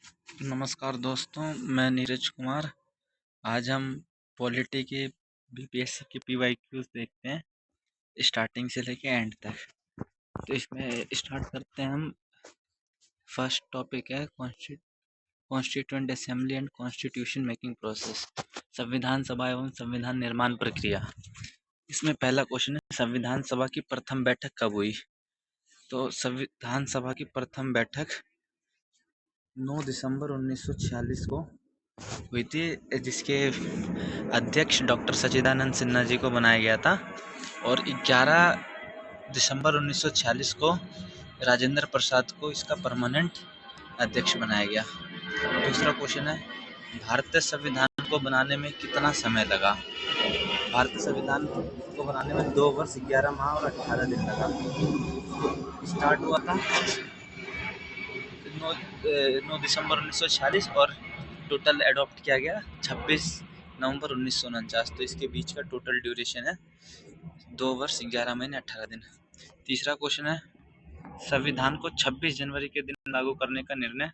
नमस्कार दोस्तों, मैं नीरज कुमार। आज हम पॉलिटी के बीपीएससी के पीवाईक्यूज देखते हैं स्टार्टिंग से लेके एंड तक। तो इसमें स्टार्ट करते हैं हम। फर्स्ट टॉपिक है constituent assembly and constitution making process, संविधान सभा एवं संविधान निर्माण प्रक्रिया। इसमें पहला क्वेश्चन है, संविधान सभा की प्रथम बैठक कब हुई? तो संविधान सभा की प्रथम बैठक 9 दिसंबर 1946 को हुई थी, जिसके अध्यक्ष डॉक्टर सच्चिदानंद सिन्हा जी को बनाया गया था। और 11 दिसंबर 1946 को राजेंद्र प्रसाद को इसका परमानेंट अध्यक्ष बनाया गया। दूसरा क्वेश्चन है, भारतीय संविधान को बनाने में कितना समय लगा? भारतीय संविधान को बनाने में 2 वर्ष 11 माह और 18 दिन लगा। स्टार्ट हुआ था 9 दिसंबर 1946 और टोटल एडॉप्ट किया गया 26 नवंबर 1949। तो इसके बीच का टोटल ड्यूरेशन है 2 वर्ष 11 महीने 18 दिन। तीसरा क्वेश्चन है, संविधान को 26 जनवरी के दिन लागू करने का निर्णय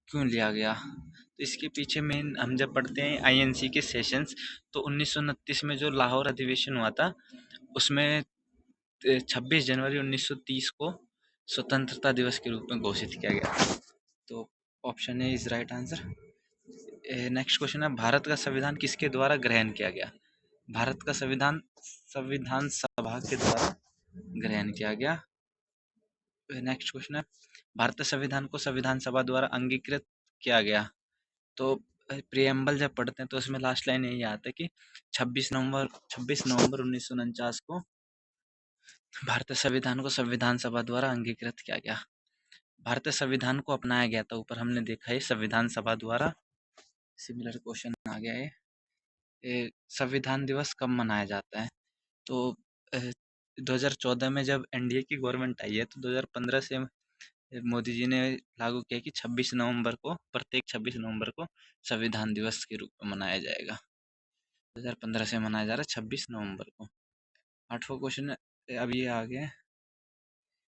क्यों लिया गया? तो इसके पीछे मेन हम जब पढ़ते हैं आईएनसी के सेशंस, तो 1929 में जो लाहौर अधिवेशन हुआ था उसमें 26 जनवरी 1930 को स्वतंत्रता दिवस के रूप में घोषित किया गया। तो option A is right answer. Next question है, भारत का संविधान किसके द्वारा ग्रहण किया गया? भारत का संविधान संविधान सभा के द्वारा ग्रहण किया गया। नेक्स्ट क्वेश्चन है, भारतीय संविधान को संविधान सभा द्वारा अंगीकृत किया गया। तो प्रियम्बल जब पढ़ते हैं तो उसमें लास्ट लाइन यही आता है कि 26 नवंबर 1949 को भारतीय संविधान को संविधान सभा द्वारा अंगीकृत किया गया। भारतीय संविधान को अपनाया गया था, ऊपर हमने देखा है संविधान सभा द्वारा। सिमिलर क्वेश्चन आ गया है, संविधान दिवस कब मनाया जाता है? तो 2014 में जब एनडीए की गवर्नमेंट आई है तो 2015 से मोदी जी ने लागू किया कि 26 नवंबर को, प्रत्येक 26 नवंबर को संविधान दिवस के रूप में मनाया जाएगा। 2015 से मनाया जा रहा है 26 नवंबर को। 8वां क्वेश्चन अब ये आ गया,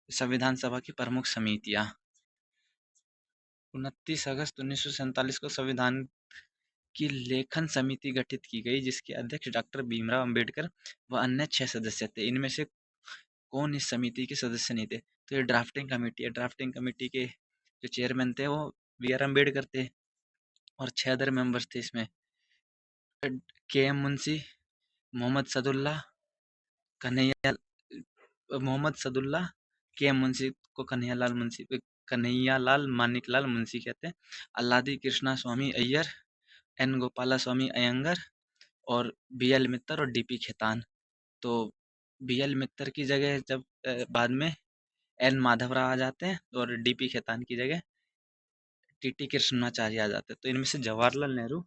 संविधान सभा की प्रमुख समितियां। 29 अगस्त 1947 को संविधान की लेखन समिति गठित की गई, जिसके अध्यक्ष डॉक्टर भीमराव अंबेडकर व अन्य 6 सदस्य थे। इनमें से कौन इस समिति के सदस्य नहीं थे? तो ये ड्राफ्टिंग कमेटी है। ड्राफ्टिंग कमेटी के जो चेयरमैन थे वो बी आर अम्बेडकर थे और 6 अदर मेंबर्स थे इसमें, के एम मुंशी, मोहम्मद सदुल्ला, कन्हैया मोहम्मद सदुल्ला, के एम मुंशी को कन्हैयालाल मानिकलाल मुंशी कहते हैं, अल्लादी कृष्णा स्वामी अय्यर, एन गोपाला स्वामी अयंगर और बी एल मित्तर और डी पी खेतान। तो बी एल मित्तर की जगह जब बाद में एन माधवराव आ जाते हैं और डी पी खेतान की जगह टी टी कृष्णाचार्य आ जाते हैं। तो इनमें से जवाहरलाल नेहरू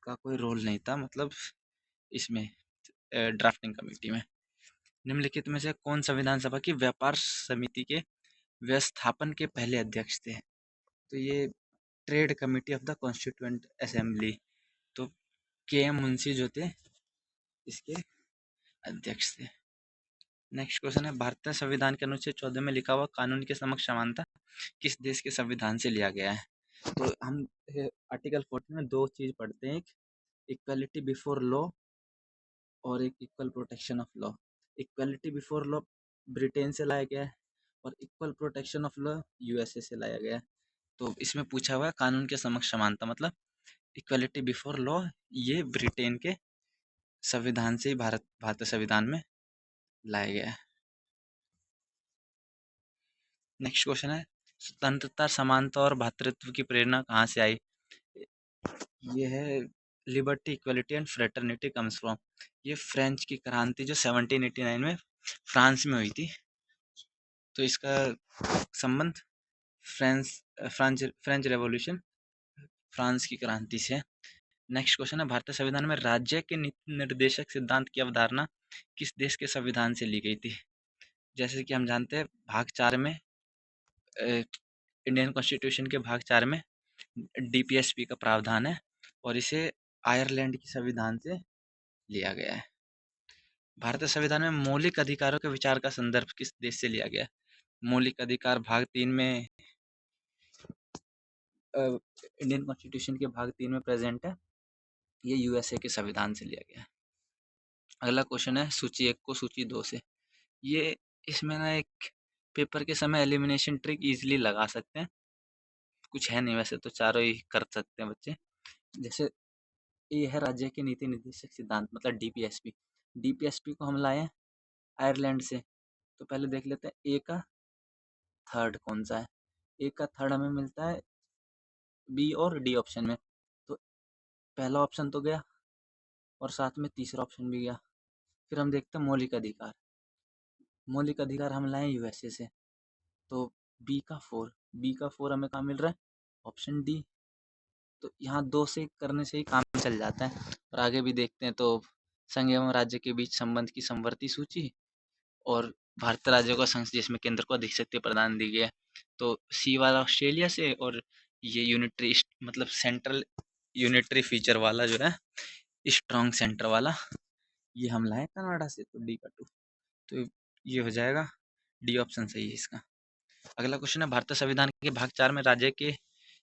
का कोई रोल नहीं था, मतलब इसमें ड्राफ्टिंग कमेटी में। निम्नलिखित में से कौन संविधान सभा की व्यापार समिति के व्यवस्थापन के पहले अध्यक्ष थे? तो ये trade committee of the constituent assembly, तो के एम मुंशी जो थे इसके अध्यक्ष थे। नेक्स्ट क्वेश्चन है, भारतीय संविधान के अनुच्छेद 14 में लिखा हुआ कानून के समक्ष समानता किस देश के संविधान से लिया गया है? तो हम आर्टिकल 14 में दो चीज पढ़ते हैं, एक इक्वलिटी बिफोर लॉ और एक equal protection of law. Equality before law Britain से लाया गया है और equal protection of law USA से लाया गया है। तो इसमें पूछा हुआ है कानून के समक्ष समानता, मतलब इक्वलिटी बिफोर लॉ ये ब्रिटेन के संविधान से ही भारतीय संविधान में लाया गया है। नेक्स्ट क्वेश्चन है, स्वतंत्रता, समानता और भ्रातृत्व की प्रेरणा कहाँ से आई? ये है liberty, equality and fraternity comes from. ये फ्रेंच की क्रांति जो 1789 में फ्रांस में हुई थी, तो इसका संबंध फ्रेंच रेवोल्यूशन, फ्रांस की क्रांति से। नेक्स्ट क्वेश्चन है, भारतीय संविधान में राज्य के नीति निर्देशक सिद्धांत की अवधारणा किस देश के संविधान से ली गई थी? जैसे कि हम जानते हैं भाग 4 में, इंडियन कॉन्स्टिट्यूशन के भाग 4 में डीपीएसपी का प्रावधान है और इसे आयरलैंड की संविधान से लिया गया है। भारतीय संविधान में मौलिक अधिकारों के विचार का संदर्भ किस देश से लिया गया है? मौलिक अधिकार भाग 3 में इंडियन कॉन्स्टिट्यूशन के भाग 3 में प्रेजेंट है, ये यूएसए के संविधान से लिया गया है। अगला क्वेश्चन है सूची 1 को सूची 2 से। ये इसमें ना एक पेपर के समय एलिमिनेशन ट्रिक इजीली लगा सकते हैं, कुछ है नहीं वैसे तो चारों ही कर सकते हैं बच्चे। जैसे ये है राज्य के नीति निर्देशक सिद्धांत मतलब डीपीएसपी। डीपीएसपी को हम लाए हैं आयरलैंड से, तो पहले देख लेते हैं ए का थर्ड कौन सा है। ए का थर्ड हमें मिलता है बी और डी ऑप्शन में, तो पहला ऑप्शन तो गया और साथ में तीसरा ऑप्शन भी गया। फिर हम देखते हैं मौलिक अधिकार। मौलिक अधिकार हम लाए यूएसए से, तो बी का फोर हमें कहाँ मिल रहा है, ऑप्शन डी। तो यहाँ दो से करने से ही काम चल जाता है। और आगे भी देखते हैं तो संघ एवं राज्य के बीच संबंध की समवर्ती सूची और भारतीय राज्यों का संघ जिसमें केंद्र को अधिक शक्ति प्रदान दी गई है। तो सी वाला ऑस्ट्रेलिया से और ये यूनिटरी मतलब सेंट्रल यूनिटरी फीचर वाला जो है स्ट्रॉन्ग सेंटर वाला ये हम लाए कनाडा से, तो डी का 2। तो ये हो जाएगा डी ऑप्शन सही है इसका। अगला क्वेश्चन है भारतीय संविधान के भाग 4 में राज्य के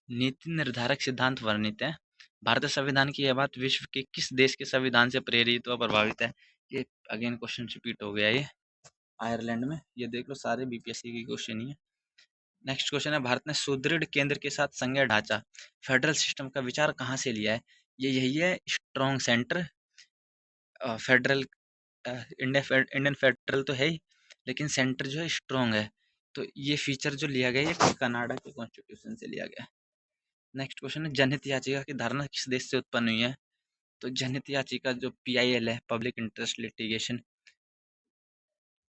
नीति निर्धारक सिद्धांत वर्णित है। भारतीय संविधान की यह बात विश्व के किस देश के संविधान से प्रेरित व प्रभावित है। ये अगेन क्वेश्चन रिपीट हो गया ये आयरलैंड में। ये देख लो सारे बीपीएससी के क्वेश्चन ही है। नेक्स्ट क्वेश्चन है भारत ने सुदृढ़ केंद्र के साथ संघीय ढांचा फेडरल सिस्टम का विचार कहाँ से लिया है। ये यही है strong centre federal Indian federal तो है ही, लेकिन सेंटर जो है स्ट्रॉन्ग है। तो ये फीचर जो लिया गया है कनाडा के कॉन्स्टिट्यूशन से लिया गया है। नेक्स्ट क्वेश्चन है जनहित याचिका की धारणा किस देश से उत्पन्न हुई है। तो जनहित याचिका जो पीआईएल है पब्लिक इंटरेस्ट लिटिगेशन,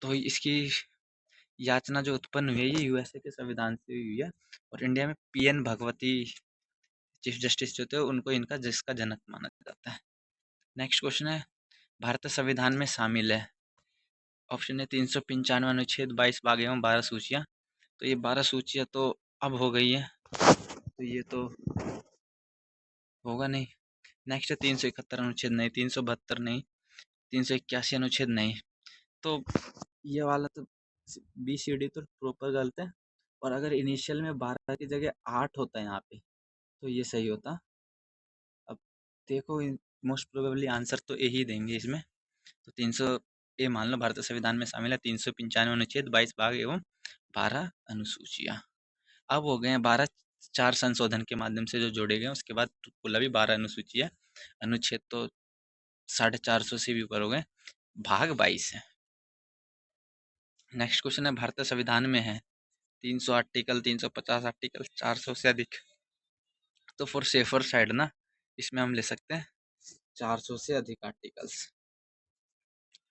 तो इसकी याचना जो उत्पन्न हुई है ये यूएसए के संविधान से हुई है। और इंडिया में पीएन भगवती चीफ जस्टिस जो थे उनको इनका जिसका जनक माना जाता है। नेक्स्ट क्वेश्चन है भारतीय संविधान में शामिल है। ऑप्शन है 395 अनुच्छेद 22 भाग एवं 12 सूचियाँ। तो ये 12 सूचियाँ तो अब हो गई है, तो ये तो होगा नहीं। नेक्स्ट है 371 अनुच्छेद नहीं, 372 नहीं, 381 अनुच्छेद नहीं। तो ये वाला तो बी सी डी तो प्रॉपर गलत है। और अगर इनिशियल में 12 की जगह 8 होता है यहाँ पे तो ये सही होता। अब देखो मोस्ट प्रोबेबली आंसर तो ए ही देंगे इसमें। तो 300 ए मान लो भारतीय संविधान में शामिल है 395 अनुच्छेद 22 भाग एवं 12 अनुसूचियाँ। अब हो गए हैं 12 4 संशोधन के माध्यम से जो जोड़े गए उसके बाद कुल अभी 12 अनुसूची है। अनुच्छेद तो 450 से भी ऊपर हो गए, भाग 22 है। नेक्स्ट क्वेश्चन है भारतीय संविधान में है 300 आर्टिकल 350 आर्टिकल 400 से अधिक। तो फॉर सेफर साइड ना इसमें हम ले सकते हैं 400 से अधिक आर्टिकल्स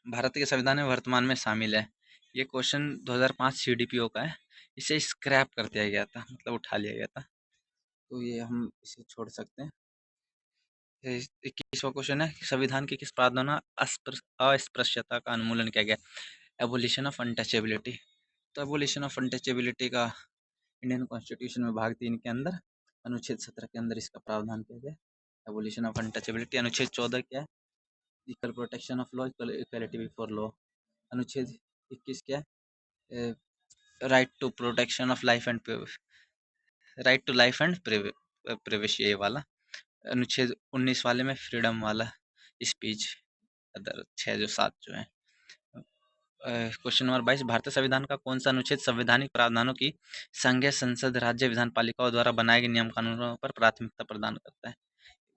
भारत के संविधान में वर्तमान में शामिल है। ये क्वेश्चन 2005 सीडीपीओ का है। इसे स्क्रैप कर दिया गया था मतलब उठा लिया गया था, तो ये हम इसे छोड़ सकते हैं। 21वां क्वेश्चन है संविधान के किस प्रावधान अस्पृश्यता का उन्मूलन किया गया। Abolition of untouchability. तो एबोलिशन ऑफ अनटचेबिलिटी का इंडियन कॉन्स्टिट्यूशन में भाग 3 के अंदर अनुच्छेद 17 के अंदर इसका प्रावधान किया गया। Abolition of untouchability. अनुच्छेद 14 क्या है, equal protection of law equality before law. अनुच्छेद 21 क्या है, right to protection of life and right to life and privacy ये वाला। अनुच्छेद 19 वाले में फ्रीडम वाला स्पीच। अदर 6 जो 7 जो है। क्वेश्चन नंबर 22 भारतीय संविधान का कौन सा अनुच्छेद संवैधानिक प्रावधानों की संघीय संसद राज्य विधान पालिकाओं द्वारा बनाए गए नियम कानूनों पर प्राथमिकता प्रदान करता है।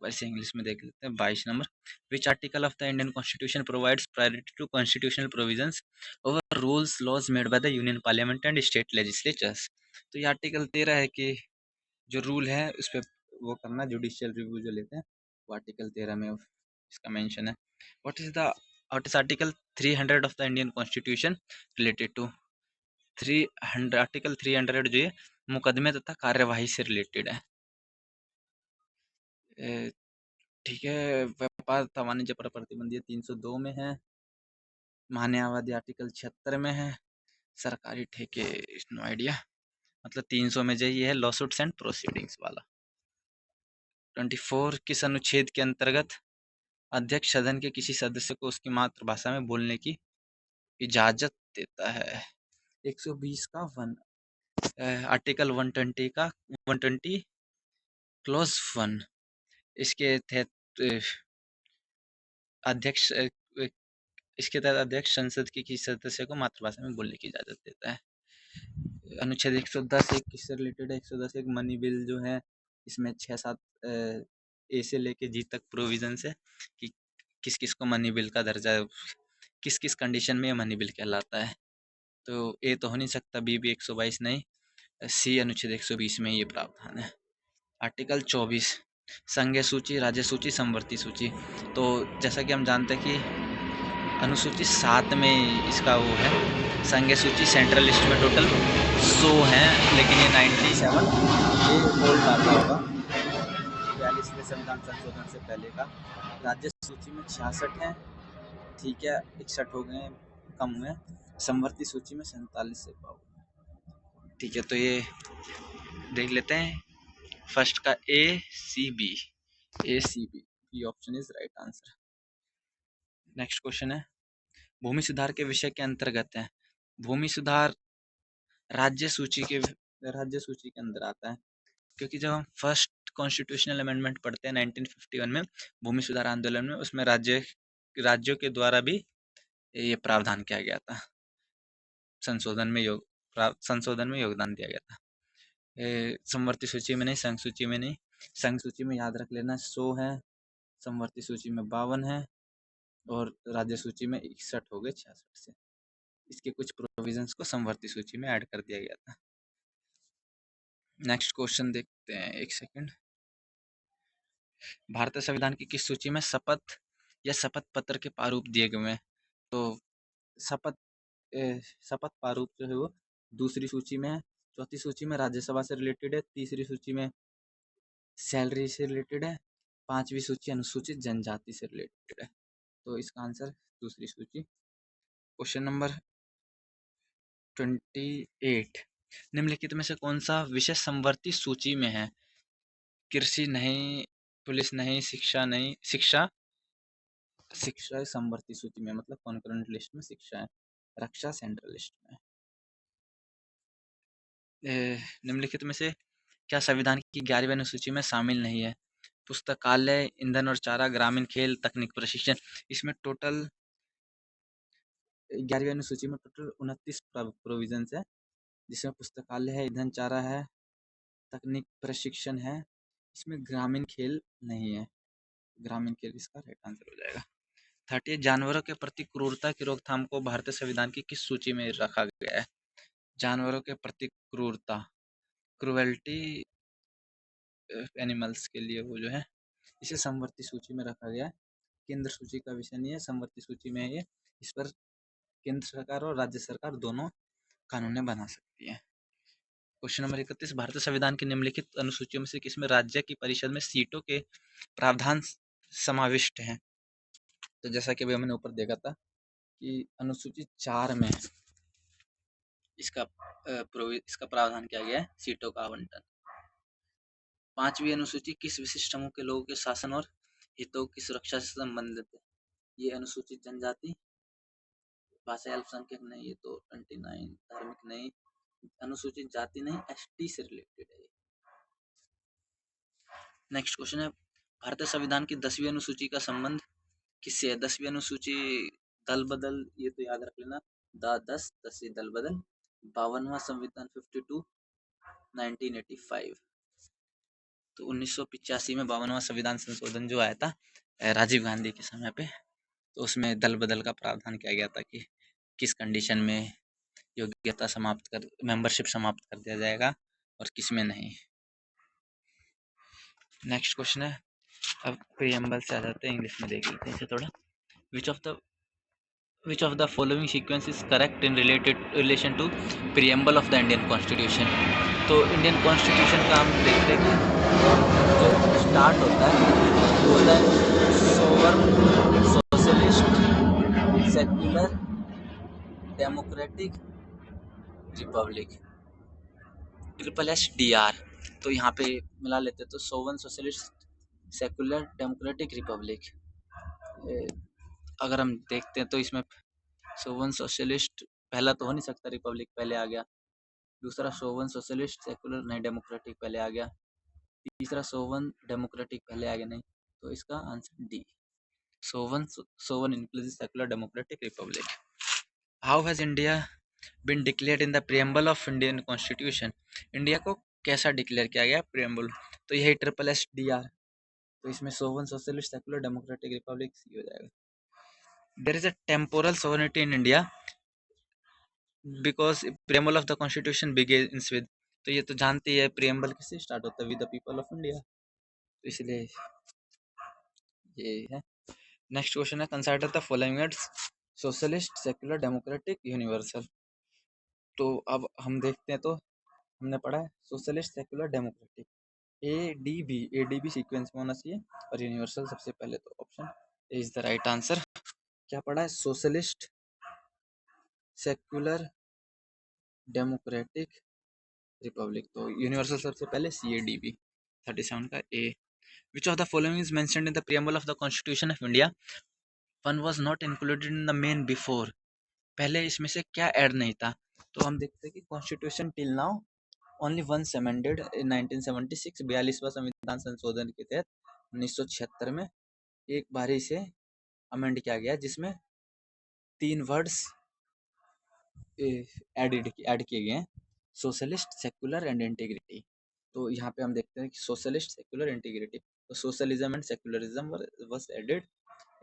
वैसे इंग्लिश में देख लेते हैं। 22 number which article of the Indian constitution provides priority to constitutional provisions over rules laws made by the union parliament and state legislatures. तो ये आर्टिकल 13 है कि जो रूल है उस पर वो करना जुडिशियल रिव्यू जो लेते हैं, वो आर्टिकल 13 में इसका मेंशन है। What is article 300 of the Indian constitution related to. 300 article 300 जो है मुकदमे तथा कार्यवाही से रिलेटेड है। ठीक है, व्यापार तथा वाणिज्य पर प्रतिबंध 302 में है। महान्यायवादी आर्टिकल 76 में है। सरकारी ठेके नो आइडिया, मतलब 300 में जो ये है लॉ सूट्स एंड प्रोसीडिंग्स वाला। 24 किस अनुच्छेद के अंतर्गत अध्यक्ष सदन के किसी सदस्य को उसकी मातृभाषा में बोलने की इजाजत देता है। 120 का वन आर्टिकल 120 का 120 क्लोज वन इसके तहत अध्यक्ष इसके तहत अध्यक्ष संसद के किसी सदस्य को मातृभाषा में बोलने की इजाज़त देता है। अनुच्छेद 110 एक किससे रिलेटेड है? 110 एक मनी बिल जो है इसमें 6-7 ए से लेके जी तक प्रोविजंस है कि किस किस को मनी बिल का दर्जा, किस किस कंडीशन में ये मनी बिल कहलाता है। तो ए तो हो नहीं सकता, बी भी 122 नहीं, सी अनुच्छेद 120 में ये प्रावधान है। आर्टिकल 24 संघीय सूची, राज्य सूची, समवर्ती सूची। तो जैसा कि हम जानते हैं कि अनुसूची 7 में इसका वो है, संघीय सूची सेंट्रल लिस्ट में टोटल 100 हैं, लेकिन ये 97 ये ओल्ड डाटा होगा, 42वें संविधान संशोधन से पहले का। राज्य सूची में 66 हैं, ठीक है, 61 हो गए, कम हुए। समवर्ती सूची में 47 से पाओ, ठीक है। तो ये देख लेते हैं, फर्स्ट का ACB, ये option is right answer. Next question है, भूमि सुधार के विषय के अंतर्गत है। भूमि सुधार राज्य सूची के अंदर आता है, क्योंकि जब हम फर्स्ट कॉन्स्टिट्यूशनल अमेंडमेंट पढ़ते हैं 1951 में भूमि सुधार आंदोलन में, उसमें राज्यों के द्वारा भी ये प्रावधान किया गया था, संशोधन में योगदान दिया गया था। समवर्ती सूची में नहीं, संघ सूची में नहीं। संघ सूची में याद रख लेना 100 है, समवर्ती सूची में 52 है और राज्य सूची में 61 हो गए 66 से। इसके कुछ प्रोविजंस को समवर्ती सूची में ऐड कर दिया गया था। नेक्स्ट क्वेश्चन देखते हैं, एक सेकंड। भारतीय संविधान की किस सूची में शपथ या शपथ पत्र के प्रारूप दिए गए हैं? तो शपथ शपथ प्रारूप जो है वो दूसरी सूची में है, चौथी सूची में राज्यसभा से रिलेटेड है, तीसरी सूची में सैलरी से रिलेटेड है, पांचवी सूची अनुसूचित जनजाति से रिलेटेड है। तो इसका आंसर दूसरी सूची। क्वेश्चन नंबर 28, निम्नलिखित में से कौन सा विषय समवर्ती सूची में है? कृषि नहीं, पुलिस नहीं, शिक्षा नहीं, शिक्षा समवर्ती सूची में, मतलब कॉन्करेंट लिस्ट में शिक्षा है, रक्षा सेंट्रल लिस्ट में। निम्नलिखित में से क्या संविधान की 11वीं अनुसूची में शामिल नहीं है? पुस्तकालय, ईंधन और चारा, ग्रामीण खेल, तकनीक प्रशिक्षण। इसमें टोटल 11वीं अनुसूची में टोटल 29 प्रोविजंस है, जिसमें पुस्तकालय है, ईंधन चारा है, तकनीक प्रशिक्षण है, इसमें ग्रामीण खेल नहीं है। ग्रामीण खेल इसका राइट आंसर हो जाएगा। 30 जानवरों के प्रति क्रूरता की रोकथाम को भारतीय संविधान की किस सूची में रखा गया है? जानवरों के प्रति क्रूरता, क्रुएल्टी एनिमल्स के लिए वो जो है, इसे समवर्ती सूची में रखा गया है। केंद्र सूची का विषय नहीं है, समवर्ती सूची में है ये। इस पर केंद्र सरकार और राज्य सरकार दोनों कानूनें बना सकती है। क्वेश्चन नंबर 31, भारतीय संविधान की निम्नलिखित अनुसूचियों में से किसमें राज्य की परिषद में सीटों के प्रावधान समाविष्ट हैं? तो जैसा कि अभी हमने ऊपर देखा था कि अनुसूची 4 में इसका प्रावधान किया गया है, सीटों का आवंटन। 5वीं अनुसूची किस विशिष्ट समूह के लोगों के शासन और हितों की सुरक्षा से संबंधित है? ये अनुसूचित जनजाति, भाषा अल्पसंख्यक नहीं, ये तो 29, धार्मिक नहीं, अनुसूचित जाति नहीं, एसटी से रिलेटेड है। नेक्स्ट क्वेश्चन है, भारतीय संविधान की 10वीं अनुसूची का संबंध किससे है? 10वीं अनुसूची दल बदल, ये तो याद रख लेना, 10 दल बदल। 52वां संविधान 52 1985, तो 1985 में 52वां संविधान संशोधन जो आया था राजीव गांधी के समय पे, तो उसमें दल बदल का प्रावधान किया गया था कि किस कंडीशन में योग्यता मेंबरशिप समाप्त कर दिया जाएगा और किस में नहीं। नेक्स्ट क्वेश्चन है, अब प्रीएम्बल से आ जाते हैं, इंग्लिश में देख लेते हैं इसे थोड़ा। Which of the following sequence is correct in relation to preamble of the Indian Constitution? तो इंडियन कॉन्स्टिट्यूशन का हम देखते हैं कि जो स्टार्ट होता है वो होता है sovereign, socialist, secular, democratic, republic, SSDR। तो यहाँ पे मिला लेते हैं, तो sovereign, socialist, secular, democratic, republic. अगर हम देखते हैं तो इसमें सोवन सोशलिस्ट पहला तो हो नहीं सकता, रिपब्लिक पहले आ गया। दूसरा सोवन सोशलिस्ट, सेकुलर नहीं, डेमोक्रेटिक पहले आ गया। तीसरा सोवन डेमोक्रेटिक पहले आगे नहीं, तो इसका answer D, sovereign sovereign inclusive secular democratic republic. How has India been declared in the preamble of Indian constitution? India को कैसा डिक्लेयर किया गया प्रियम्बल? तो यही ट्रिपल एस डी आर, तो इसमें sovereign socialist secular democratic republic C हो जाएगा। There is a temporal sovereignty in India because preamble of the constitution begins with, तो ये तो जानते ही है प्रियम्बल किससे स्टार्ट होता है, with the people of India, तो इसलिए ये है। नेक्स्ट क्वेश्चन है consider the following words socialist secular democratic universal. तो अब हम देखते हैं, तो हमने पढ़ा है socialist secular democratic, A D B sequence में होना चाहिए, और यूनिवर्सल सबसे पहले, तो option A is the right answer. क्या पढ़ा है? सोशलिस्ट सेकुलर डेमोक्रेटिक रिपब्लिक, तो यूनिवर्सल सबसे पहले सी ए डी बी, 37 का A. Which of the following is mentioned in the preamble of the constitution of India, one was not included in the main before, पहले इसमें से क्या add नहीं था? तो हम देखते हैं कि constitution till now only once amended in 1976, 42वां संविधान संशोधन के तहत 1976 में एक बार इसे अमेंड किया गया, जिसमें 3 वर्ड्स ऐड किए गए हैं, सोशलिस्ट सेकुलर एंड इंटीग्रिटी। तो यहाँ पे हम देखते हैं कि सोशलिस्ट सेकुलर इंटीग्रिटी, तो socialism and secularism was added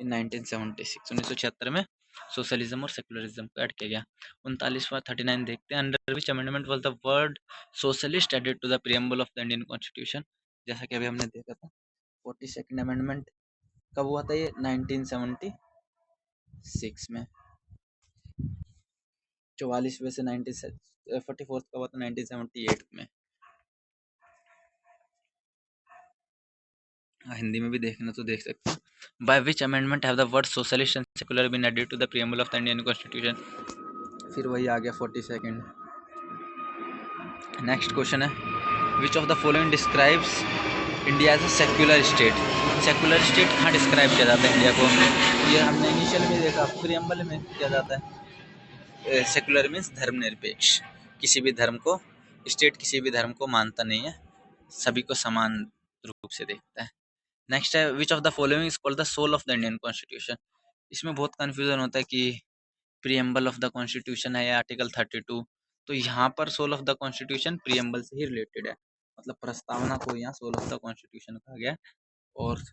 in 1976, 1976 में सोशलिज्म और सेकुलरिज्म को ऐड किया गया। 39वां 39 देखते हैं, under which amendment was the word socialist added to the preamble of the Indian constitution? जैसा कि अभी हमने देखा था, 42nd अमेंडमेंट कब हुआ था? ये 1976 में। 44वें से 44th का हुआ था 1978 में। हिंदी में भी देखना तो देख सकते हैं। By which amendment have the word socialist and secular been added to the preamble of the Indian constitution? फिर वही आ गया 42nd। नेक्स्ट क्वेश्चन है which of the following describes India as a secular state? Secular state कहाँ describe किया जाता है India को? ये हमने इनिशियल में देखा, प्रियम्बल में किया जाता है। सेकुलर मीन्स धर्मनिरपेक्ष, किसी भी धर्म को, स्टेट किसी भी धर्म को मानता नहीं है, सभी को समान रूप से देखता है। नेक्स्ट है which of the following is called the soul of the Indian constitution? इसमें बहुत कंफ्यूजन होता है कि प्रियम्बल ऑफ द कॉन्स्टिट्यूशन है या आर्टिकल 32, तो यहाँ पर soul of the constitution preamble से ही रिलेटेड है, मतलब प्रस्तावना को यहाँ सोल ऑफ द कॉन्स्टिट्यूशन कहा गया। और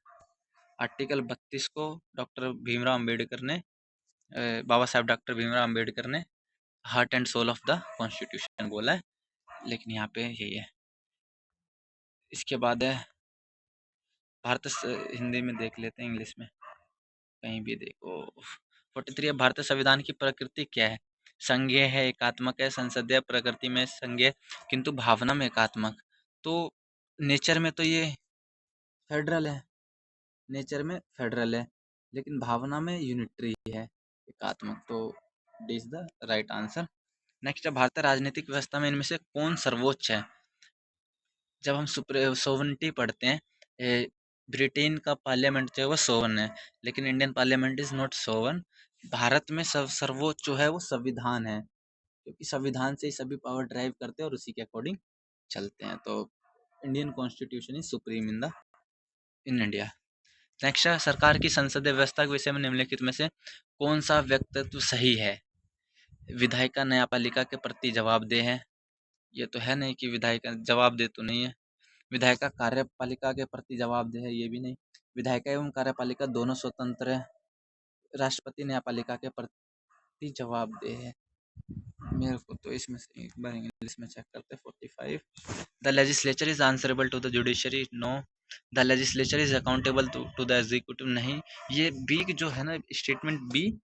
आर्टिकल 32 को डॉक्टर भीमराव अम्बेडकर ने, बाबा साहब डॉक्टर भीमराव अम्बेडकर ने heart and soul of the constitution बोला है, लेकिन यहाँ पे यही है। इसके बाद है भारत, हिंदी में देख लेते हैं, इंग्लिश में कहीं भी देखो। 43 भारतीय संविधान की प्रकृति क्या है? संघीय है, एकात्मक है, संसदीय प्रकृति में संघीय किंतु भावना में एकात्मक। तो नेचर में तो ये फेडरल है, नेचर में फेडरल है, लेकिन भावना में यूनिटरी है, एकात्मक, तो D is the right answer. Next है भारतीय राजनीतिक व्यवस्था में इनमें से कौन सर्वोच्च है? जब हम सोवरेनिटी पढ़ते हैं, ब्रिटेन का पार्लियामेंट जो है वो सोवन है, लेकिन इंडियन पार्लियामेंट इज नॉट सोवन। भारत में सर्वोच्च जो है वो संविधान है, क्योंकि संविधान से ही सभी पावर ड्राइव करते हैं और उसी के अकॉर्डिंग चलते हैं। तो Indian constitution is supreme in India. Next है सरकार की संसदीय व्यवस्था के विषय में निम्नलिखित में से कौन सा व्यक्तित्व सही है? विधायिका न्यायपालिका के प्रति जवाबदेह है, ये तो है नहीं कि विधायिका जवाबदेह तो नहीं है। विधायिका कार्यपालिका के प्रति जवाबदेह है, ये भी नहीं। विधायिका एवं कार्यपालिका दोनों स्वतंत्र है। राष्ट्रपति न्यायपालिका के प्रति जवाबदेह है। मेरे को तो इसमें से एक बार इंग्लिश में चेक करते हैं। 45 the legislature is answerable to the judiciary, no. The legislature is accountable to the executive, नहीं। ये बी जो है ना, स्टेटमेंट बी,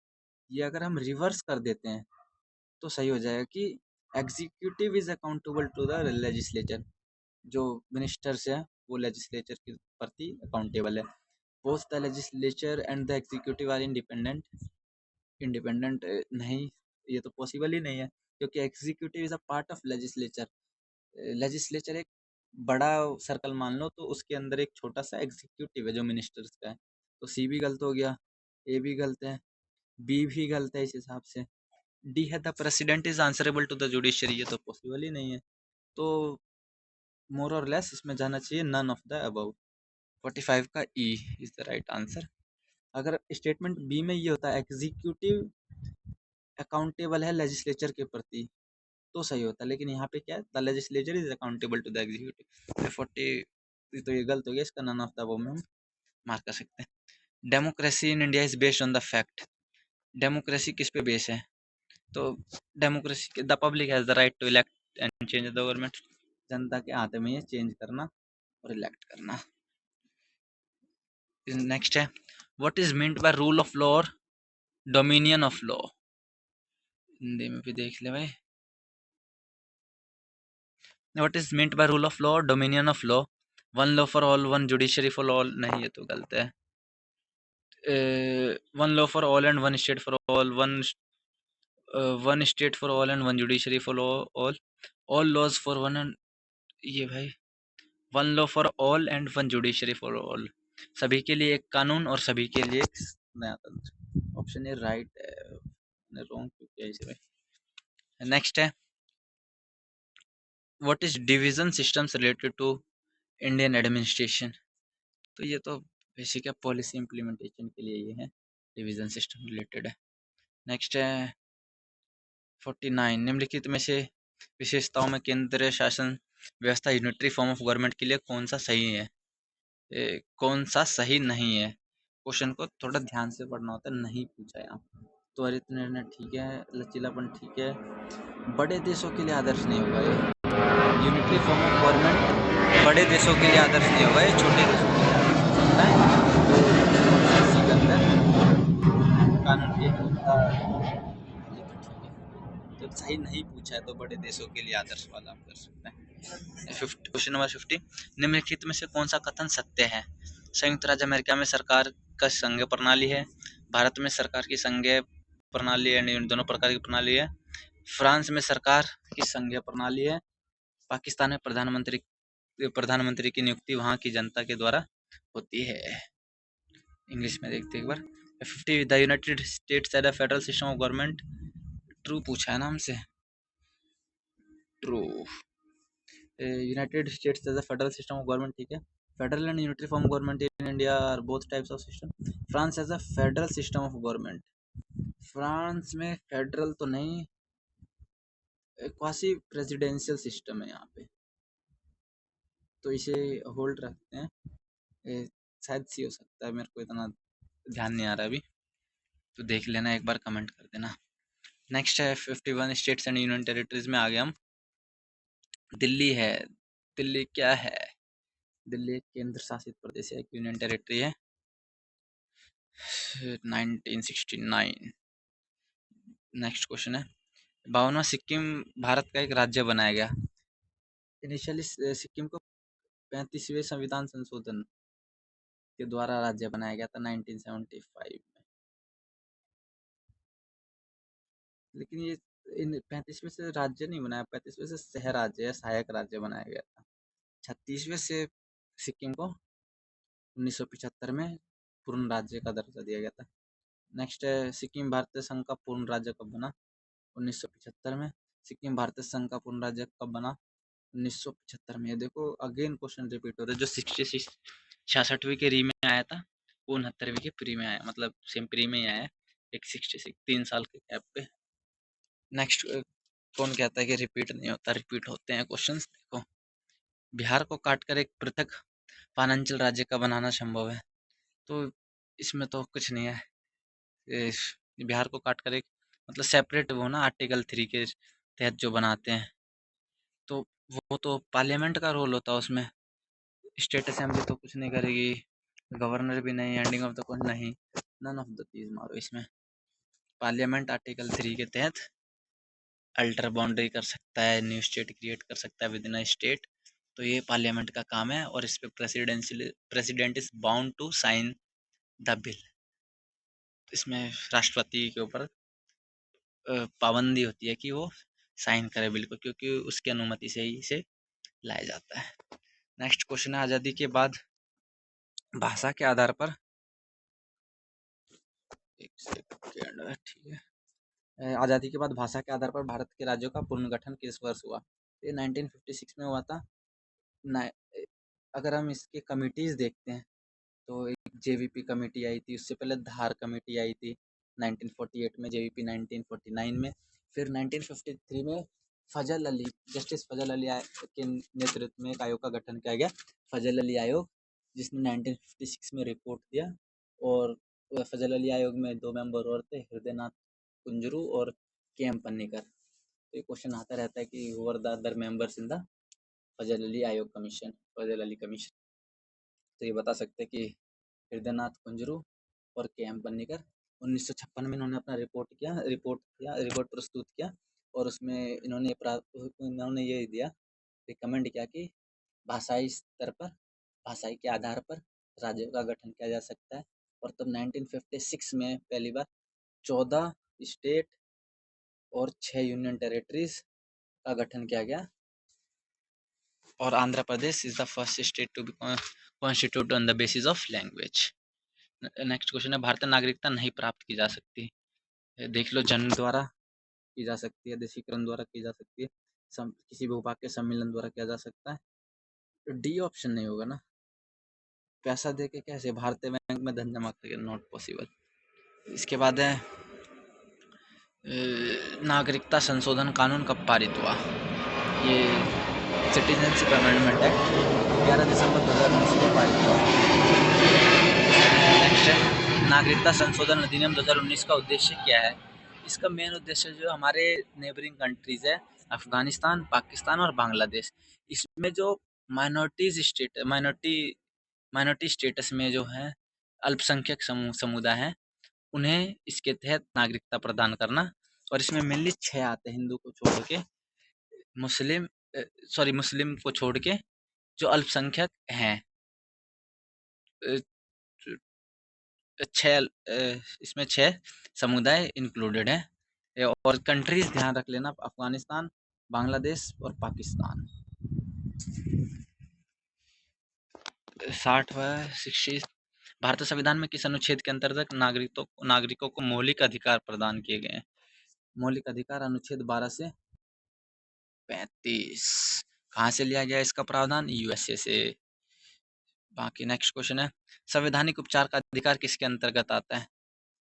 ये अगर हम रिवर्स कर देते हैं तो सही हो जाएगा कि executive is accountable to the legislature, जो मिनिस्टर्स है वो लेजिस्लेचर के प्रति अकाउंटेबल है। Both the legislature and the executive are independent, independent नहीं, ये तो पॉसिबल ही नहीं है, क्योंकि executive is a part of legislature. Legislature एक बड़ा सर्कल मान लो, तो उसके अंदर एक छोटा सा एग्जीक्यूटिव है जो मिनिस्टर्स का है। तो सी भी गलत हो गया, ए भी गलत है, बी भी गलत है इस हिसाब से। डी है the president is answerable to the judiciary, ये तो पॉसिबल ही नहीं है। तो मोर और लेस इसमें जाना चाहिए नन ऑफ द अबव। 45 का E is the right answer. अगर स्टेटमेंट बी में ये होता है एग्जीक्यूटिव अकाउंटेबल है लेजिस्लेचर के प्रति तो सही होता, लेकिन यहाँ पे क्या है, the legislature is accountable to the executive. 40 तो ये गलत हो गया, इसका नन ऑफ द अबव में हम मार्क कर सकते हैं। Democracy in India is based on the fact. Democracy किस पे बेस है? तो democracy the public has the right to elect and change the government. जनता के हाथ में ये चेंज करना और इलेक्ट करना। नेक्स्ट है what is meant by rule of law और डोमिनियन ऑफ लॉ। हिंदी में भी देख ले भाई। What is meant by rule of law और dominion of law? One law for all, one judiciary for all, नहीं ये तो गलत है। One law for all and one state for all, one state for all and one judiciary for all laws for one and, ये भाई one law for all and one judiciary for all, सभी के लिए एक कानून और सभी के लिए एक नया तंत्र। ऑप्शन ए राइट है, रॉन्ग क्यों किया इसे भाई। नेक्स्ट है what is division systems related to Indian administration. तो ये तो बेसिक है, पॉलिसी इम्प्लीमेंटेशन के लिए ये है, डिवीजन सिस्टम रिलेटेड है। नेक्स्ट है 49 निम्नलिखित में से विशेषताओं में केंद्रीय शासन व्यवस्था यूनिटरी फॉर्म ऑफ गवर्नमेंट के लिए कौन सा सही है? कौन सा सही नहीं है? क्वेश्चन को थोड़ा ध्यान से पढ़ना होता है, नहीं पूछा यहाँ। त्वरित निर्णय ठीक है, लचीलापन ठीक है, बड़े देशों के लिए आदर्श नहीं होगा ये। यूनिटरी फॉर्म ऑफ गवर्नमेंट बड़े देशों के लिए आदर्श नहीं होगा, ये छोटे देशों के लिए आदर्श हो सकता है। तो इसी के अंदर कानून की एकरूपता ये तो ठीक है, तो सही नहीं पूछा है तो बड़े देशों के लिए आदर्श वाला हम कर सकते हैं। क्वेश्चन नंबर 50 निम्नलिखित में से कौन सा कथन सत्य है? संयुक्त राज्य अमेरिका में सरकार का संघीय प्रणाली है, भारत में सरकार की संघीय प्रणाली है, इन दोनों प्रकार की प्रणाली है, फ्रांस में सरकार की संघीय प्रणाली है, पाकिस्तान में प्रधानमंत्री की नियुक्ति वहां की जनता के द्वारा होती है। इंग्लिश में देखते एक बार। 50 the United States as a federal system of government, true पूछा है ना हमसे, true. United States as a federal system of government ठीक है। Federal and unitary form government in India are both types of system. France as a federal system of government, France में federal तो नहीं, quasi presidential system है यहाँ पे, तो इसे होल्ड रखते हैं। शायद सी हो सकता है, मेरे को इतना ध्यान नहीं आ रहा अभी, तो देख लेना एक बार, कमेंट कर देना। नेक्स्ट है 51 स्टेट्स एंड यूनियन टेरिटरीज में आ गए हम। दिल्ली है, दिल्ली क्या है? दिल्ली एक केंद्र शासित प्रदेश है, एक यूनियन टेरिटरी है। 1969। नेक्स्ट क्वेश्चन है 52वां सिक्किम भारत का एक राज्य बनाया गया। इनिशियली सिक्किम को 35वें संविधान संशोधन के द्वारा राज्य बनाया गया था 1975 में, लेकिन ये इन 35वें से राज्य नहीं बनाया, 35वें से सह राज्य या सहायक राज्य बनाया गया था। 36वें से सिक्किम को 1975 में पूर्ण राज्य का दर्जा दिया गया था। नेक्स्ट है सिक्किम भारतीय संघ का पूर्ण राज्य कब बना? 1975 में। सिक्किम भारतीय संघ का पूर्ण राज्य कब बना? 1975 में। देखो अगेन क्वेश्चन रिपीट हो रहा है, जो 66वीं के री में आया था वो 69वीं के प्री में आया, मतलब सेम प्री में ही आया, एक 66 3 साल के गैप पे। नेक्स्ट कौन कहता है कि रिपीट नहीं होता? रिपीट होते हैं क्वेश्चंस। देखो बिहार को काटकर एक पृथक पानंचल राज्य का बनाना संभव है? तो इसमें तो कुछ नहीं है। बिहार को काटकर एक मतलब सेपरेट वो ना आर्टिकल 3 के तहत जो बनाते हैं, तो वो तो पार्लियामेंट का रोल होता है उसमें। स्टेट असेंबली तो कुछ नहीं करेगी, गवर्नर भी नहीं, एंडिंग ऑफ द कोर्ट नहीं, नन ऑफ द दीज मारो इसमें। पार्लियामेंट आर्टिकल 3 के तहत अल्टर बाउंड्री कर सकता है, न्यू स्टेट क्रिएट कर सकता है विद इन अ स्टेट, तो ये पार्लियामेंट का काम है, और इस पे president is bound to sign the bill. इसमें राष्ट्रपति के ऊपर पाबंदी होती है कि वो साइन करे बिल को, क्योंकि उसकी अनुमति से ही इसे लाया जाता है। नेक्स्ट क्वेश्चन है आज़ादी के बाद भाषा के आधार पर, एक सेकेंड ठीक है, आज़ादी के बाद भाषा के आधार पर भारत के राज्यों का पुनर्गठन किस वर्ष हुआ? ये 1956 में हुआ था। ना, अगर हम इसके कमिटीज़ देखते हैं तो एक जेवीपी कमेटी आई थी, उससे पहले धार कमेटी आई थी 1948 में, जेवीपी 1949 में, फिर 1953 में फजल अली, जस्टिस फजल अली के नेतृत्व में एक आयोग का गठन किया गया, फजल अली आयोग, जिसने 1956 में रिपोर्ट दिया। और फजल अली आयोग में 2 मेंबर और थे, हृदयनाथ कुंजरू और के एम पन्नीकर। तो ये क्वेश्चन आता रहता है कि who are the other members in the Fazal Ali आयोग कमीशन, फजल अली कमीशन। तो ये बता सकते हैं कि हृदयनाथ कुंजरू और के एम पन्नीकर। 1956 में इन्होंने अपना रिपोर्ट प्रस्तुत किया, और उसमें इन्होंने ये दिया, रिकमेंड किया कि भाषाई स्तर पर, भाषाई के आधार पर राज्य का गठन किया जा सकता है। और तब 1956 में पहली बार 14 स्टेट और 6 यूनियन टेरिटरीज का गठन किया गया, और Andhra Pradesh is the first state to be constitute on the basis of language. Next question है, भारतीय नागरिकता नहीं प्राप्त की जा सकती। देख लो, जन्म द्वारा की जा सकती है, देशीकरण द्वारा की जा सकती है, किसी भूभाग के सम्मेलन द्वारा किया जा सकता है। तो डी ऑप्शन नहीं होगा ना, पैसा दे के कैसे, भारतीय बैंक में धन जमा करके, नॉट पॉसिबल। इसके बाद है नागरिकता संशोधन कानून कब पारित हुआ। ये सिटीजनशिप अमेंडमेंट एक्ट 11 दिसंबर 2019 को पारित हुआ। नेक्स्ट है, नागरिकता संशोधन अधिनियम 2019 का उद्देश्य क्या है। इसका मेन उद्देश्य जो हमारे नेबरिंग कंट्रीज है, अफगानिस्तान, पाकिस्तान और बांग्लादेश, इसमें जो माइनॉरिटी स्टेटस में जो है अल्पसंख्यक समुदाय हैं, उन्हें इसके तहत नागरिकता प्रदान करना। और इसमें मेनली 6 आते हैं, हिंदू को छोड़ के, मुस्लिम मुस्लिम को छोड़ के जो अल्पसंख्यक हैं, 6, इसमें 6 समुदाय इंक्लूडेड हैं। और कंट्रीज ध्यान रख लेना, अफगानिस्तान, बांग्लादेश और पाकिस्तान। 60 भारतीय संविधान में किस अनुच्छेद के अंतर्गत नागरिकों को मौलिक अधिकार प्रदान किए गए हैं। मौलिक अधिकार अनुच्छेद 12 से 35। कहाँ से लिया गया इसका प्रावधान, यूएसए से। बाकी नेक्स्ट क्वेश्चन है, संवैधानिक उपचार का अधिकार किसके अंतर्गत आता है।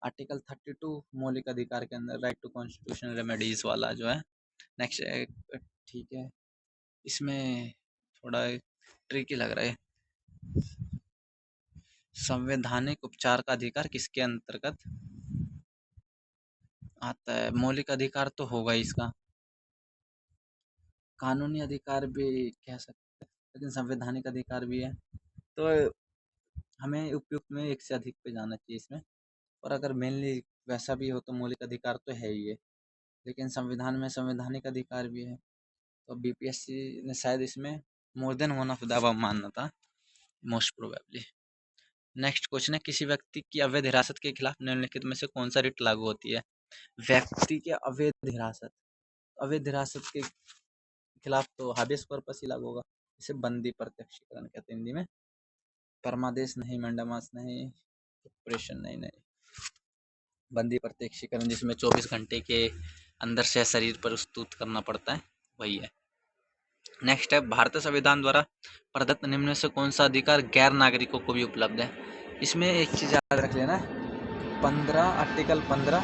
आर्टिकल 32 मौलिक अधिकार के अंदर, राइट टू कॉन्स्टिट्यूशनल रेमेडीज वाला जो है। नेक्स्ट, ठीक है, इसमें थोड़ा ट्रिकी लग रहा है। संवैधानिक उपचार का अधिकार किसके अंतर्गत आता है। मौलिक अधिकार तो होगा इसका, कानूनी अधिकार भी कह सकते हैं, लेकिन संवैधानिक अधिकार भी है, तो हमें उपयुक्त में एक से अधिक पे जाना चाहिए इसमें। और अगर मेनली वैसा भी हो तो मौलिक अधिकार तो है ही है, लेकिन संविधान में संवैधानिक अधिकार भी है, तो बीपीएससी ने शायद इसमें more than one of the above मानना था, मोस्ट प्रोबेबली। नेक्स्ट क्वेश्चन है, किसी व्यक्ति की अवैध हिरासत के खिलाफ निम्नलिखित में से कौन सा रिट लागू होती है। व्यक्ति के अवैध हिरासत के खिलाफ तो हाबियस कॉर्पस ही लागू होगा। इसे बंदी प्रत्यक्षीकरण कहते हैं हिंदी में। परमादेश नहीं, मंडामास नहीं, ऑपरेशन नहीं, बंदी प्रत्यक्षीकरण, जिसमें 24 घंटे के अंदर से शरीर प्रस्तुत करना पड़ता है, वही है। नेक्स्ट है, भारतीय संविधान द्वारा प्रदत्त निम्न में से कौन सा अधिकार गैर नागरिकों को भी उपलब्ध है। इसमें एक चीज याद रख लेना, 15, आर्टिकल 15,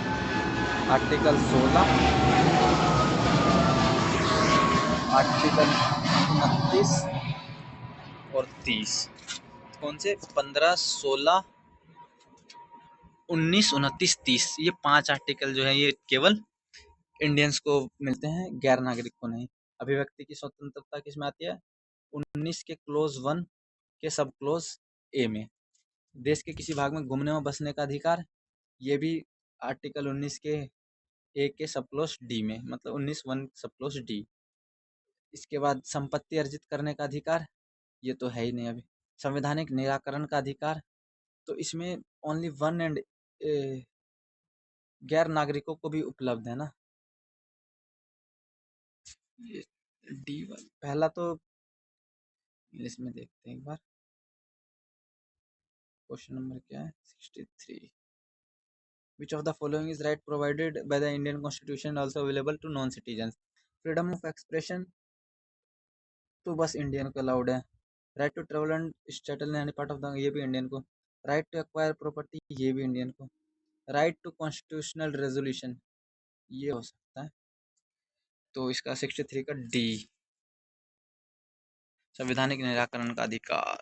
आर्टिकल 16, आर्टिकल 29 और 30। कौन से, 15, 16, 19, 29, 30, ये 5 आर्टिकल जो है ये केवल इंडियंस को मिलते हैं, गैर नागरिक को नहीं। अभिव्यक्ति की स्वतंत्रता किसमें आती है, 19 के क्लोज 1 के सब क्लोज ए में। देश के किसी भाग में घूमने और बसने का अधिकार, ये भी आर्टिकल 19 के ए के सब क्लोज डी में, मतलब 19(1) सब क्लोज डी। इसके बाद संपत्ति अर्जित करने का अधिकार, ये तो है ही नहीं अभी। संवैधानिक निराकरण का अधिकार, तो इसमें ओनली 1 एंड गैर नागरिकों को भी उपलब्ध है ना। ये डी पहला तो इंग्लिश में देखते हैं एक बार, क्वेश्चन नंबर क्या है, 63। Which of the following is right provided by the Indian Constitution also available to non-citizens? Freedom of expression, तो बस इंडियन को अलाउड है। Right to travel and settle any part of the, ये भी Indian को। Right to acquire property, ये भी Indian को। राइट टू कॉन्स्टिट्यूशनल रेजोल्यूशन, ये हो सकता है। तो इसका 63 का डी, संवैधानिक निराकरण का अधिकार,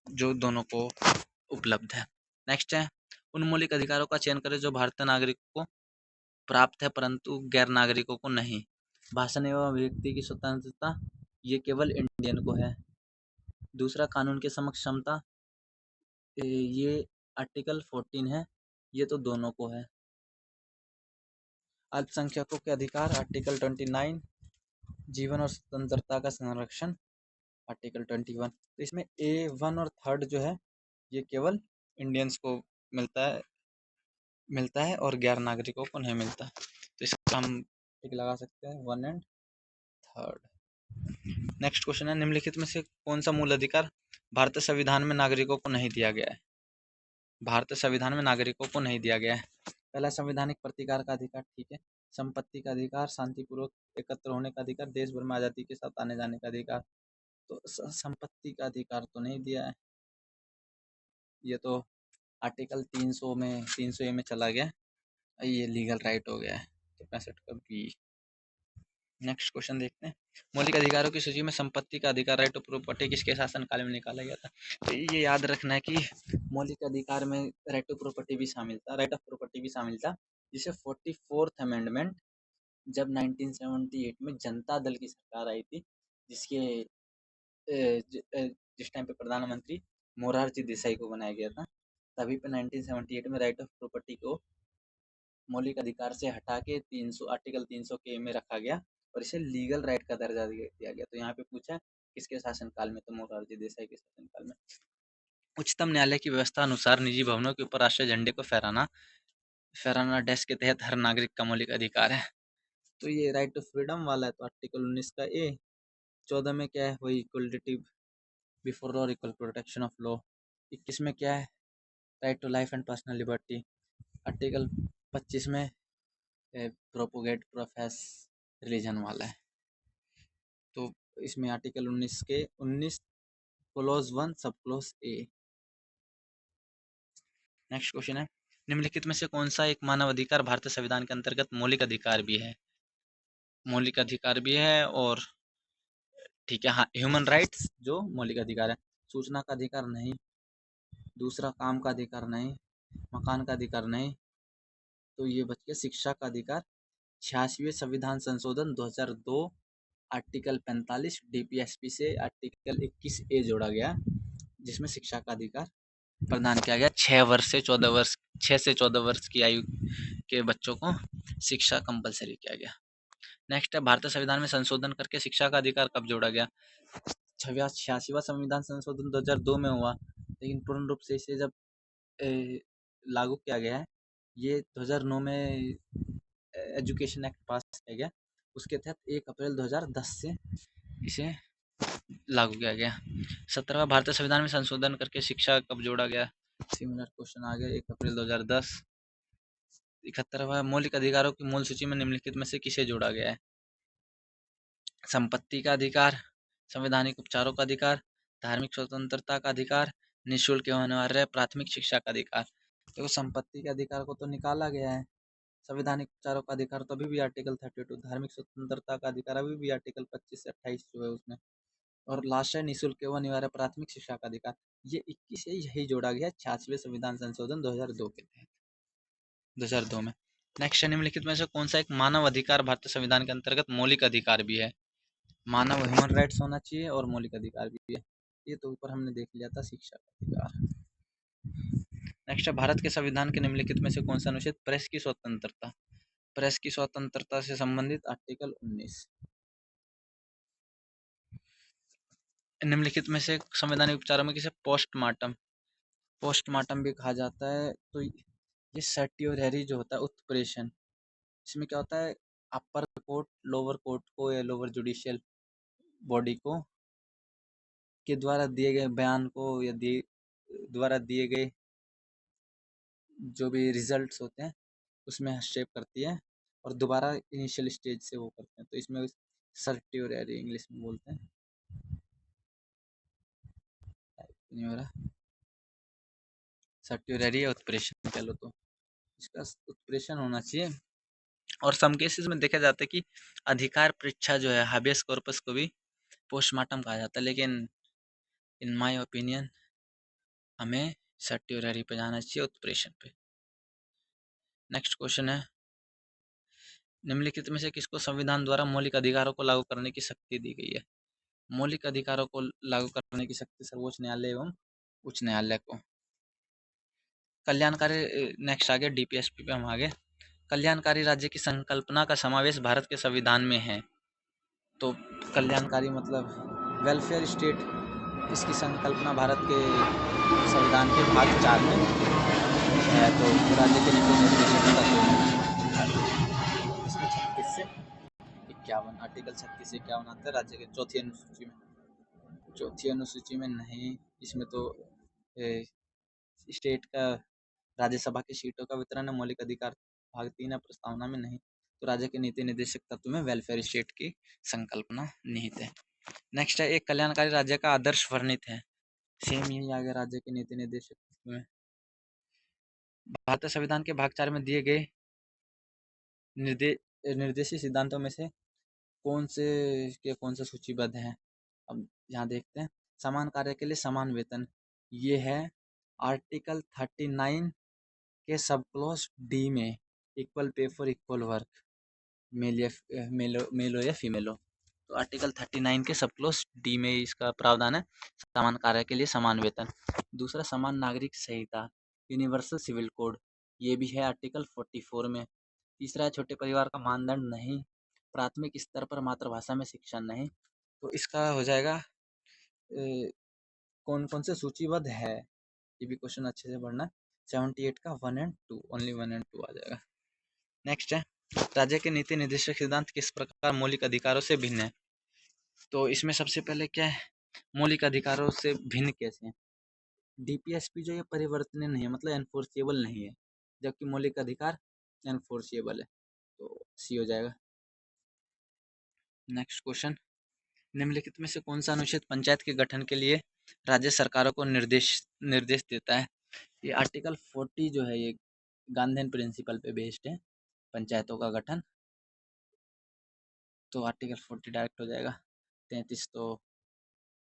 जो दोनों को उपलब्ध है। नेक्स्ट है, उन मौलिक अधिकारों का चयन करें जो भारतीय नागरिकों को प्राप्त है परंतु गैर नागरिकों को नहीं। भाषण एवं अभिव्यक्ति की स्वतंत्रता, ये केवल इंडियन को है। दूसरा, कानून के समक्ष समता, ये आर्टिकल 14 है, ये तो दोनों को है। अल्पसंख्यकों के अधिकार, आर्टिकल 29। जीवन और स्वतंत्रता का संरक्षण, आर्टिकल 21। तो इसमें A1 और थर्ड जो है, ये केवल इंडियंस को मिलता है और गैर नागरिकों को नहीं मिलता। तो इसका हम टिक लगा सकते हैं, 1 एंड थर्ड। नेक्स्ट क्वेश्चन है, निम्नलिखित में से कौन सा मूल अधिकार भारतीय संविधान में नागरिकों को नहीं दिया गया है? भारतीय संविधान में नागरिकों को नहीं दिया गया है। पहला, संवैधानिक प्रतिकार का अधिकार, ठीक है। संपत्ति का अधिकार, शांतिपूर्वक एकत्र होने का अधिकार, देश भर में आज़ादी के साथ आने जाने का अधिकार। तो संपत्ति का अधिकार तो नहीं दिया है, ये तो आर्टिकल 300 ए में चला गया, ये लीगल राइट हो गया है। तो 65 का बी। नेक्स्ट क्वेश्चन देखते हैं, मौलिक अधिकारों की सूची में संपत्ति का अधिकार, राइट ऑफ प्रॉपर्टी, किसके शासनकाल में निकाला गया था? तो ये याद रखना है कि मौलिक अधिकार में राइट ऑफ प्रॉपर्टी भी शामिल था, राइट ऑफ प्रॉपर्टी भी शामिल था, जिसे 44th अमेंडमेंट जब 1978 में जनता दल की सरकार आई थी, जिसके जिस टाइम पे प्रधानमंत्री मोरारजी देसाई को बनाया गया था, तभी पे 1978 में राइट ऑफ प्रॉपर्टी को मौलिक अधिकार से हटा के 300 आर्टिकल 300 के में रखा गया और इसे लीगल राइट का दर्जा दिया गया। तो यहाँ पे पूछा किसके शासनकाल में, तो मोरारजी देसाई के शासनकाल में। उच्चतम न्यायालय की व्यवस्था अनुसार निजी भवनों के ऊपर राष्ट्रीय झंडे को फहराना डैश के तहत हर नागरिक का मौलिक अधिकार है। तो ये राइट टू फ्रीडम वाला है, तो आर्टिकल 19 का ए। 14 में क्या है, वही equality before law, equal protection of law. 21 में क्या है, right to life and personal liberty. Article 25 में प्रोपोगेट प्रोफेस रिलीजन वाला है। तो इसमें आर्टिकल 19 के 19 क्लोज 1 सब क्लोज ए। नेक्स्ट क्वेश्चन है, निम्नलिखित में से कौन सा एक मानव अधिकार भारतीय संविधान के अंतर्गत मौलिक अधिकार भी है? मौलिक अधिकार भी है और ठीक है, हाँ, ह्यूमन राइट्स जो मौलिक अधिकार है। सूचना का अधिकार नहीं, दूसरा काम का अधिकार नहीं, मकान का अधिकार नहीं, तो ये बच गया शिक्षा का अधिकार। 86वें संविधान संशोधन 2002 आर्टिकल 45 डीपीएसपी से आर्टिकल 21 ए जोड़ा गया, जिसमें शिक्षा का अधिकार प्रदान किया गया। 6 से 14 वर्ष की आयु के बच्चों को शिक्षा कंपलसरी किया गया। नेक्स्ट है, भारतीय संविधान में संशोधन करके शिक्षा का अधिकार कब जोड़ा गया? 86वां संविधान संशोधन 2002 में हुआ, लेकिन पूर्ण रूप से इसे जब लागू किया गया है, ये 2009 में एजुकेशन एक्ट पास किया गया, उसके तहत 1 अप्रैल 2010 से इसे लागू किया गया। 17वां भारतीय संविधान में संशोधन करके शिक्षा कब जोड़ा गया? सिमिलर क्वेश्चन आ गया, 1 अप्रैल 2010। 71वां, मौलिक अधिकारों की मूल सूची में निम्नलिखित में से किसे जोड़ा गया है? संपत्ति का अधिकार, संवैधानिक उपचारों का अधिकार, धार्मिक स्वतंत्रता का अधिकार, निःशुल्क एवं अनिवार्य प्राथमिक शिक्षा का अधिकार। तो संपत्ति के अधिकार को तो निकाला गया है, संवैधानिक उपचारों का अधिकार तो अभी भी आर्टिकल 32, धार्मिक स्वतंत्रता का अधिकार अभी भी आर्टिकल 25 से 28 जो है उसमें, और लास्ट है निःशुल्क एवं अनिवार्य प्राथमिक शिक्षा का अधिकार, ये 21 से यही जोड़ा गया 86वें संविधान संशोधन 2002 के तहत, 2002 में। नेक्स्ट, निम्नलिखित में से कौन सा एक मानव अधिकार भारतीय संविधान के अंतर्गत मौलिक अधिकार भी है? मानव ह्यूमन राइट्स होना चाहिए और मौलिक अधिकार भी है, ये तो ऊपर हमने देख लिया था, शिक्षा का अधिकार। नेक्स्ट है, भारत के संविधान के निम्नलिखित में से कौन सा अनुच्छेद प्रेस की स्वतंत्रता, प्रेस की स्वतंत्रता से संबंधित आर्टिकल 19। निम्नलिखित में से संवैधानिक उपचारों में किसे पोस्टमार्टम भी कहा जाता है? तो ये सर्टियोररी जो होता है उत्प्रेषण, इसमें क्या होता है, अपर कोर्ट लोअर कोर्ट को या लोअर जुडिशियल बॉडी को के द्वारा दिए गए बयान को या द्वारा दिए गए जो भी रिजल्ट्स होते हैं उसमें हस्तक्षेप करती है और दोबारा इनिशियल स्टेज से वो करते हैं। तो इसमें सर्ट्यूररी इंग्लिश में बोलते हैं। नहीं हो रहा। सर्ट्यूररी या उत्प्रेषण कह लो तो इसका उत्प्रेषण होना चाहिए। और सम केसेस में देखा जाता है कि अधिकार परीक्षा जो है हाबियस कॉर्पस को भी पोस्टमार्टम कहा जाता है, लेकिन इन माय ओपिनियन हमें सर्ट्यूररी पे जाना चाहिए, उत्प्रेषण पे। नेक्स्ट क्वेश्चन है, निम्नलिखित में से किसको संविधान द्वारा मौलिक अधिकारों को लागू करने की शक्ति दी गई है? मौलिक अधिकारों को लागू करने की शक्ति सर्वोच्च न्यायालय एवं उच्च न्यायालय को। कल्याणकारी, नेक्स्ट आ गया डीपीएसपी पे हम आगे। कल्याणकारी राज्य की संकल्पना का समावेश भारत के संविधान में है। तो कल्याणकारी मतलब वेलफेयर स्टेट, इसकी संकल्पना भारत के संविधान के भाग 4 में है। तो राज्य के नीति निर्देशक इसमें 36 से 51, आर्टिकल 36 से 51 आता है राज्य के चौथी अनुसूची में। चौथी अनुसूची में नहीं, इसमें तो स्टेट का राज्यसभा की सीटों का वितरण है, मौलिक अधिकार भाग 3 है, प्रस्तावना में नहीं। तो राज्य के नीति निर्देशक तत्व में वेलफेयर स्टेट की संकल्पना निहित है। नेक्स्ट है, एक कल्याणकारी राज्य का आदर्श वर्णित है। सेम यही आ गया राज्य के नीति निर्देशक तत्व में। भारतीय संविधान के भाग 4 में दिए गए निर्देशित सिद्धांतों में से कौन से सूचीबद्ध हैं? अब यहाँ देखते हैं। समान कार्य के लिए समान वेतन, ये है आर्टिकल 39 के सब क्लॉज डी में। Equal pay for equal work, मेलो या फीमेलो। तो आर्टिकल 39 के सब क्लॉज डी में इसका प्रावधान है, समान कार्य के लिए समान वेतन। दूसरा, समान नागरिक संहिता, यूनिवर्सल सिविल कोड, ये भी है आर्टिकल 44 में। तीसरा है, छोटे परिवार का मानदंड नहीं, प्राथमिक स्तर पर मातृभाषा में शिक्षा नहीं। तो इसका हो जाएगा कौन कौन से सूचीबद्ध है, ये भी क्वेश्चन अच्छे से पढ़ना। 78 का 1 एंड 2, ओनली 1 एंड 2 आ जाएगा। नेक्स्ट है, राज्य के नीति निर्देशक सिद्धांत किस प्रकार मौलिक अधिकारों से भिन्न है? तो इसमें सबसे पहले क्या है, मौलिक अधिकारों से भिन्न कैसे हैं? डीपीएसपी जो है परिवर्तनीय नहीं है, मतलब एनफोर्सेबल नहीं है, जबकि मौलिक अधिकार एनफोर्सेबल है। तो सी हो जाएगा। नेक्स्ट क्वेश्चन, निम्नलिखित में से कौन सा अनुच्छेद पंचायत के गठन के लिए राज्य सरकारों को निर्देश निर्देश देता है? ये आर्टिकल 40 जो है, ये गांधीयन प्रिंसिपल पे बेस्ड है, पंचायतों का गठन। तो आर्टिकल 40 डायरेक्ट हो जाएगा। 33 तो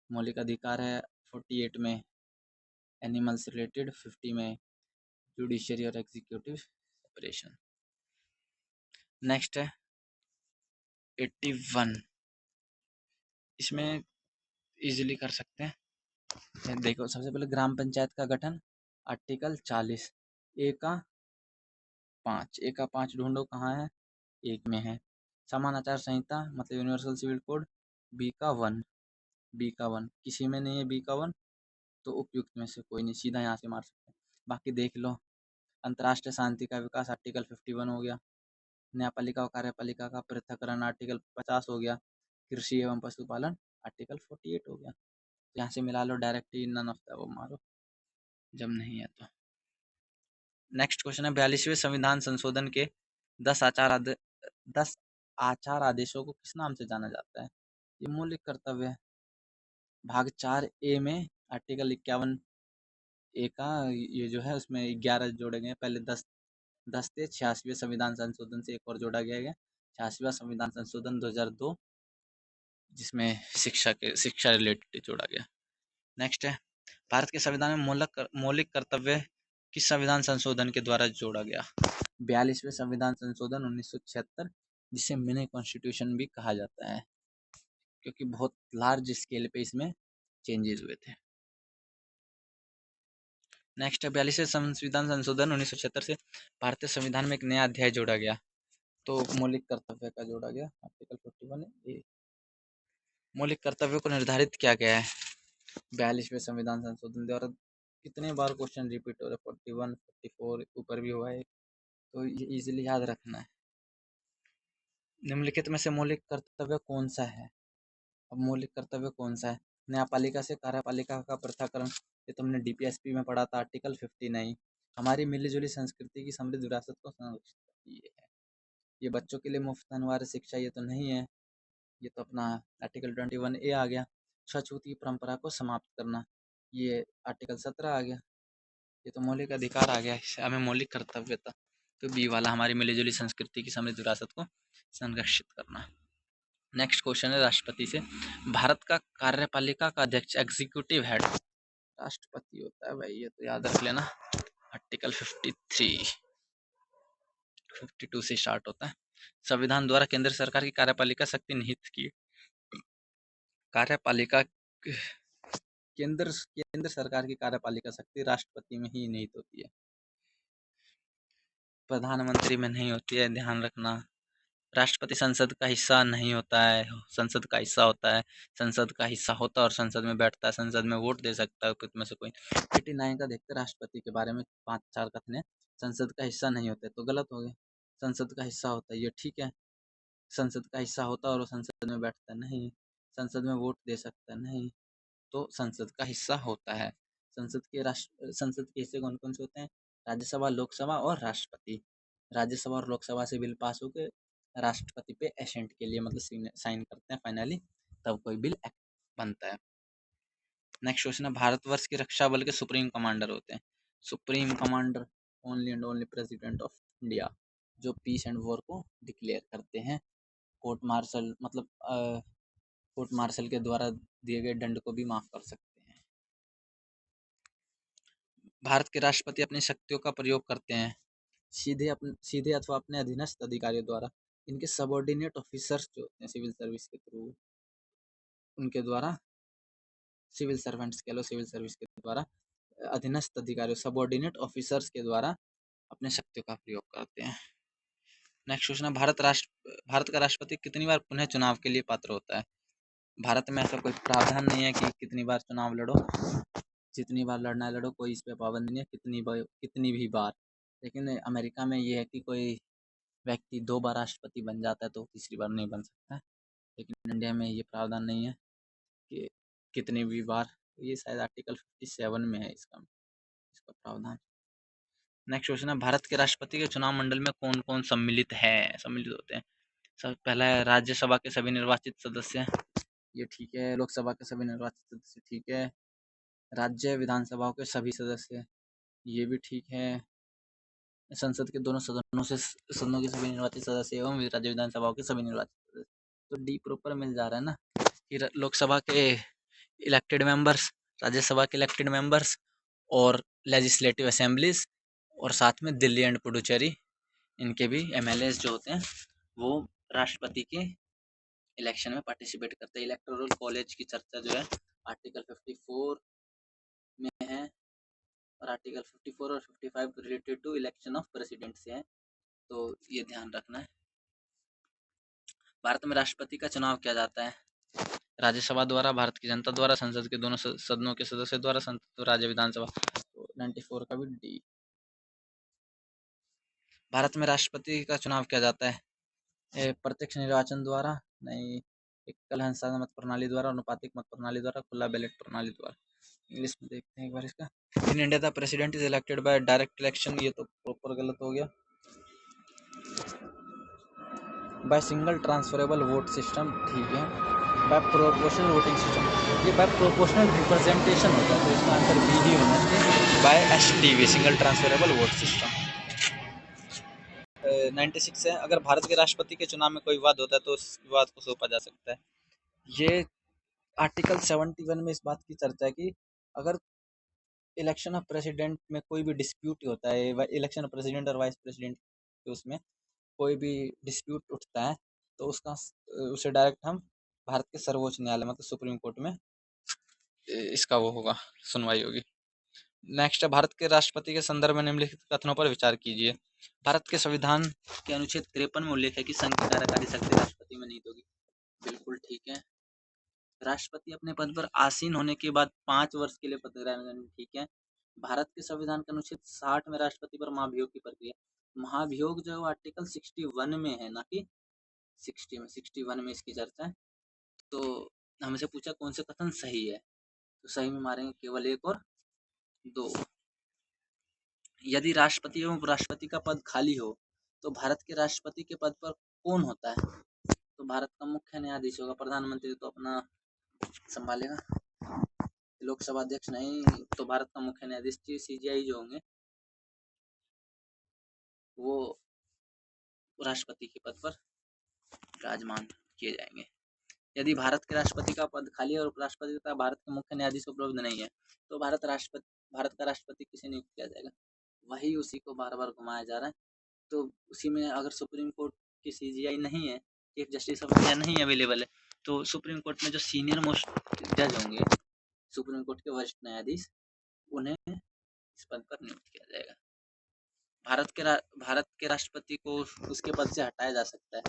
मौलिक अधिकार है, 48 में एनिमल्स रिलेटेड, 50 में जुडिशियरी और एग्जीक्यूटिव सेपरेशन। नेक्स्ट है 81, इसमें इजीली कर सकते हैं। देखो सबसे पहले ग्राम पंचायत का गठन, आर्टिकल 40, ए का 5, ए का 5 ढूंढो कहाँ है, एक में है। समान आचार संहिता मतलब यूनिवर्सल सिविल कोड, बी का 1, बी का 1 किसी में नहीं है, बी का 1 तो उपयुक्त में से कोई नहीं, सीधा यहाँ से मार सकते हैं। बाकी देख लो, अंतर्राष्ट्रीय शांति का विकास आर्टिकल 51 हो गया, न्यायपालिका और कार्यपालिका का पृथककरण आर्टिकल 50 हो गया, कृषि एवं पशुपालन आर्टिकल 48 हो गया। तो यहाँ से मिला लो डायरेक्टली, नन ऑफ द वो मारो जब नहीं है तो। नेक्स्ट क्वेश्चन है, 42वें संविधान संशोधन के 10 आचार आदेशों को किस नाम से जाना जाता है? ये मौलिक कर्तव्य है। भाग 4 ए में आर्टिकल 51 ए का ये जो है उसमें 11 जोड़े गए, पहले 10 थे, 86वें संविधान संशोधन से एक और जोड़ा गया है, 86वां संविधान संशोधन 2002, जिसमें शिक्षा रिलेटेड जोड़ा गया। नेक्स्ट है, भारत के संविधान में मौलिक कर्तव्य किस संविधान संशोधन के द्वारा जोड़ा गया? 42वें संविधान संशोधन 1976, जिसे मिनी कॉन्स्टिट्यूशन भी कहा जाता है, क्योंकि बहुत लार्ज स्केल पे इसमें चेंजेस हुए थे। नेक्स्ट है, 42वें संविधान संशोधन 1976 से भारतीय संविधान में एक नया अध्याय जोड़ा गया। तो मौलिक कर्तव्य का जोड़ा गया, आर्टिकल 41 ए। मौलिक कर्तव्यों को निर्धारित किया गया है 42वें संविधान संशोधन द्वारा। कितने बार क्वेश्चन रिपीट हो रहा है, 41, 44 ऊपर भी हुआ है, तो ये इजीली याद रखना है। निम्नलिखित में से मौलिक कर्तव्य कौन सा है? अब मौलिक कर्तव्य कौन सा है? न्यायपालिका से कार्यपालिका का पृथक्करण, ये तुमने डीपीएसपी में पढ़ा था, आर्टिकल 59। हमारी मिलीजुली संस्कृति की समृद्ध विरासत को संरक्षित करती है। ये बच्चों के लिए मुफ्त अनिवार्य शिक्षा, ये तो नहीं है, ये तो अपना आर्टिकल 21A आ गया। छूत की परंपरा को समाप्त करना, ये आर्टिकल 17 आ गया। ये तो मौलिक अधिकार आ गया, इससे हमें मौलिक कर्तव्यता। तो बी वाला हमारी मिलीजुली संस्कृति की समृद्ध विरासत को संरक्षित करना। नेक्स्ट क्वेश्चन है राष्ट्रपति से, भारत का कार्यपालिका का अध्यक्ष एग्जीक्यूटिव हेड राष्ट्रपति होता है भाई, ये तो याद रख लेना। आर्टिकल 53 52 से स्टार्ट होता है। संविधान द्वारा केंद्र सरकार की कार्यपालिका शक्ति निहित की, कार्यपालिका केंद्र सरकार की कार्यपालिका शक्ति राष्ट्रपति में ही निहित होती है, प्रधानमंत्री में नहीं होती है, ध्यान रखना। राष्ट्रपति संसद का हिस्सा नहीं होता है, संसद का हिस्सा होता है। संसद का हिस्सा होता है और संसद में बैठता है, संसद में वोट दे सकता है कुछ में से कोई। 89 का देखते राष्ट्रपति के बारे में 5-4 कथन है। संसद का हिस्सा नहीं होते तो गलत हो गया, संसद का हिस्सा होता है ये ठीक है। संसद का हिस्सा होता है और संसद में बैठता नहीं, संसद में वोट दे सकता नहीं, तो संसद का हिस्सा होता है। संसद के हिस्से कौन कौन से होते हैं? राज्यसभा, लोकसभा और राष्ट्रपति। राज्यसभा और लोकसभा से बिल पास होकर राष्ट्रपति पे एसेंट के लिए मतलब साइन करते हैं फाइनली, तब कोई बिल एक्ट बनता है। नेक्स्ट क्वेश्चन है, भारतवर्ष के रक्षा बल के सुप्रीम कमांडर होते हैं। Supreme commander only and only president of India, जो पीस एंड वॉर को डिक्लेयर करते हैं। कोर्ट मार्शल मतलब कोर्ट मार्शल के द्वारा दिए गए दंड को भी माफ कर सकते हैं। भारत के राष्ट्रपति अपनी शक्तियों का प्रयोग करते हैं सीधे अथवा अपने अधीनस्थ अधिकारियों द्वारा। इनके सबऑर्डिनेट ऑफिसर्स जो होते हैं सिविल सर्विस के थ्रू, उनके द्वारा, सिविल सर्वेंट्स कह लो, सिविल सर्विस के द्वारा अधीनस्थ अधिकारियों सबऑर्डिनेट ऑफिसर्स के द्वारा अपने शक्तियों का प्रयोग करते हैं। नेक्स्ट क्वेश्चन है, भारत का राष्ट्रपति कितनी बार पुनः चुनाव के लिए पात्र होता है? भारत में ऐसा कोई प्रावधान नहीं है कि कितनी बार चुनाव लड़ो, जितनी बार लड़ना है लड़ो, कोई इस पे पाबंदी नहीं है कितनी भी बार। लेकिन अमेरिका में ये है कि कोई व्यक्ति 2 बार राष्ट्रपति बन जाता है तो तीसरी बार नहीं बन सकता, लेकिन इंडिया में ये प्रावधान नहीं है कि कितनी भी बार। ये शायद आर्टिकल 57 में है इसका प्रावधान। नेक्स्ट क्वेश्चन है, भारत के राष्ट्रपति के चुनाव मंडल में कौन कौन सम्मिलित होते हैं? सब पहला है राज्यसभा के सभी निर्वाचित सदस्य, ये ठीक है। लोकसभा के सभी निर्वाचित सदस्य, ठीक है। राज्य विधानसभाओं के सभी सदस्य, ये भी ठीक है। संसद के दोनों सदनों के सभी निर्वाचित सदस्य एवं राज्य विधानसभाओं के सभी निर्वाचित सदस्य, तो डी प्रॉपर मिल जा रहा है ना। फिर लोकसभा के इलेक्टेड मेंबर्स, राज्यसभा के इलेक्टेड मेंबर्स और लेजिस्लेटिव असेंबलीज, और साथ में दिल्ली एंड पुडुचेरी, इनके भी एमएलएस जो होते हैं वो राष्ट्रपति के इलेक्शन में पार्टिसिपेट करते हैं। इलेक्टोरल कॉलेज की चर्चा जो है आर्टिकल 54 में है, और आर्टिकल 54 और 55 related to election of president से है, तो ये ध्यान रखना है। भारत में राष्ट्रपति का चुनाव किया जाता है राज्यसभा द्वारा, भारत की जनता द्वारा, संसद के दोनों सदनों के सदस्य द्वारा, संसद राज्य विधानसभा, तो 94 का भी डी। भारत में राष्ट्रपति का चुनाव किया जाता है प्रत्यक्ष निर्वाचन द्वारा, नहीं, एकल हंसा मत प्रणाली द्वारा, अनुपातिक मत प्रणाली द्वारा, खुला बैलेट प्रणाली द्वारा। इंग्लिश में देखते हैं एक बार इसका। In India the president is elected by direct election, ये तो प्रॉपर गलत हो गया। By single transferable vote system, ठीक है। बाय प्रोपोर्शनल वोटिंग सिस्टम, ये बाय प्रोपोर्शनल रिप्रेजेंटेशन होता है, तो इसका आंसर बी ही होना चाहिए, by STV single transferable vote system. 96 है, अगर भारत के राष्ट्रपति के चुनाव में कोई विवाद होता है तो उस विवाद को सौंपा जा सकता है। ये आर्टिकल 71 में इस बात की चर्चा है कि अगर इलेक्शन ऑफ प्रेसिडेंट में कोई भी डिस्प्यूट होता है, इलेक्शन ऑफ प्रेसिडेंट और वाइस प्रेसिडेंट के उसमें कोई भी डिस्प्यूट उठता है तो उसे डायरेक्ट हम भारत के सर्वोच्च न्यायालय मतलब सुप्रीम कोर्ट में इसका वो होगा, सुनवाई होगी। नेक्स्ट है, भारत के राष्ट्रपति के संदर्भ में निम्नलिखित कथनों पर विचार कीजिए। भारत के संविधान के अनुच्छेद 53 में उल्लेख है कि संघ की कार्यकारी शक्ति राष्ट्रपति में निहित होगी, बिल्कुल ठीक है। राष्ट्रपति अपने पद पर आसीन होने के बाद 5 वर्ष के लिए पद ग्रहण करेंगे, ठीक है। भारत के संविधान के अनुच्छेद 60 में राष्ट्रपति पर महाभियोग की प्रक्रिया, महाभियोग जो आर्टिकल 61 में है, ना कि 61 में इसकी चर्चा है। तो हमसे पूछा कौन से कथन सही है, तो सही में मारेंगे केवल 1 और 2। यदि राष्ट्रपति एवं उपराष्ट्रपति का पद खाली हो तो भारत के राष्ट्रपति के पद पर कौन होता है? तो तो भारत का मुख्य न्यायाधीश होगा, प्रधानमंत्री तो अपना संभालेगा। लोकसभा अध्यक्ष नहीं, तो भारत का मुख्य न्यायाधीश CJI जो होंगे वो राष्ट्रपति के पद पर विराजमान किए जाएंगे। यदि भारत के राष्ट्रपति का पद खाली है और उपराष्ट्रपति तथा भारत के मुख्य न्यायाधीश उपलब्ध नहीं है, तो भारत का राष्ट्रपति किसे नियुक्त किया जाएगा? वही उसी को बार बार घुमाया जा रहा है। तो उसी में अगर सुप्रीम कोर्ट की CJI नहीं है, चीफ जस्टिस ऑफ इंडिया नहीं अवेलेबल है, तो सुप्रीम कोर्ट में जो सीनियर मोस्ट जज होंगे, सुप्रीम कोर्ट के वरिष्ठ न्यायाधीश, उन्हें इस पद पर नियुक्त किया जाएगा। भारत के राष्ट्रपति को उसके पद से हटाया जा सकता है,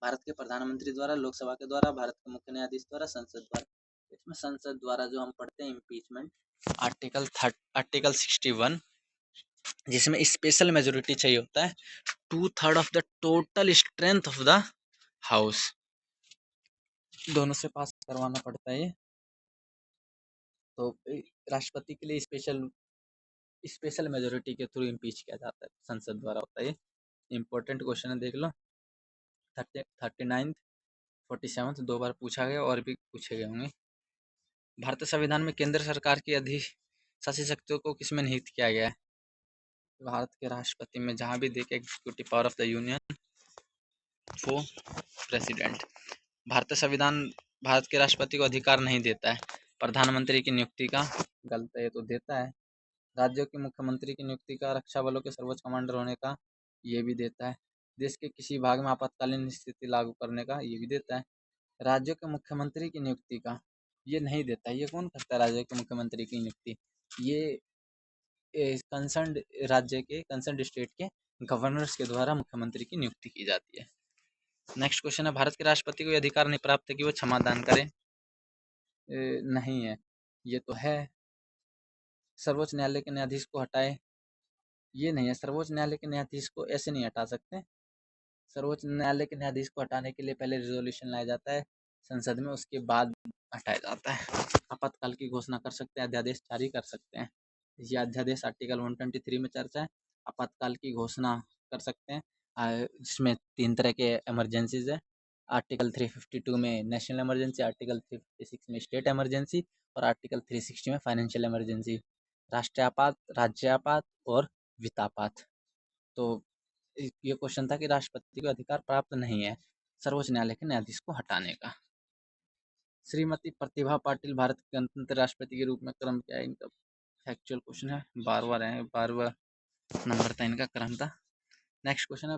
भारत के प्रधानमंत्री द्वारा, लोकसभा के द्वारा, भारत के मुख्य न्यायाधीश द्वारा, संसद द्वारा। इसमें संसद द्वारा जो हम पढ़ते हैं इम्पीचमेंट, आर्टिकल 61, जिसमें स्पेशल मेजोरिटी चाहिए होता है, 2/3 of the total strength of the house, दोनों से पास करवाना पड़ता है। तो राष्ट्रपति के लिए स्पेशल मेजोरिटी के थ्रू इम्पीच किया जाता है, संसद द्वारा होता है। इंपॉर्टेंट क्वेश्चन है, देख लो। 39, 47 दो बार पूछा गया और भी पूछे गए होंगे। भारतीय संविधान में केंद्र सरकार की अधिशासी शक्तियों को किसमें निहित किया गया है? भारत के राष्ट्रपति में, जहां भी देखे executive power of the union वो प्रेसिडेंट। भारतीय संविधान भारत के राष्ट्रपति को अधिकार नहीं देता है प्रधानमंत्री की नियुक्ति का, गलत है, तो देता है। राज्यों के मुख्यमंत्री की नियुक्ति का, रक्षा बलों के सर्वोच्च कमांडर होने का, ये भी देता है। देश के किसी भाग में आपातकालीन स्थिति लागू करने का, ये भी देता है। राज्यों के मुख्यमंत्री की नियुक्ति का ये नहीं देता है। ये कौन करता है राज्य के मुख्यमंत्री की नियुक्ति? ये कंसर्न स्टेट के गवर्नर्स के द्वारा मुख्यमंत्री की नियुक्ति की जाती है। नेक्स्ट क्वेश्चन है, भारत के राष्ट्रपति को अधिकार नहीं प्राप्त है कि वो क्षमा दान करे? नहीं है, ये तो है। सर्वोच्च न्यायालय के न्यायाधीश को हटाए, ये नहीं है। सर्वोच्च न्यायालय के न्यायाधीश को ऐसे नहीं हटा सकते। सर्वोच्च न्यायालय के न्यायाधीश को हटाने के लिए पहले रिजोल्यूशन लाया जाता है संसद में, उसके बाद हटाया जाता है। आपातकाल की घोषणा कर सकते हैं, अध्यादेश जारी कर सकते हैं। ये अध्यादेश आर्टिकल 123 में चर्चा है। आपातकाल की घोषणा कर सकते हैं, जिसमें 3 तरह के इमरजेंसीज है। आर्टिकल 352 में नेशनल इमरजेंसी, आर्टिकल 356 में स्टेट इमरजेंसी और आर्टिकल 360 में फाइनेंशियल इमरजेंसी, राष्ट्रीय आपात, राज्य आपात और वित्तापात। तो ये क्वेश्चन था कि राष्ट्रपति को अधिकार प्राप्त नहीं है सर्वोच्च न्यायालय के न्यायाधीश को हटाने का। श्रीमती प्रतिभा पाटिल भारत के गणतंत्र राष्ट्रपति के रूप में क्रम क्या है इनका? फैक्चुअल क्वेश्चन है, 12वां नंबर था इनका, क्रम था। नेक्स्ट क्वेश्चन है,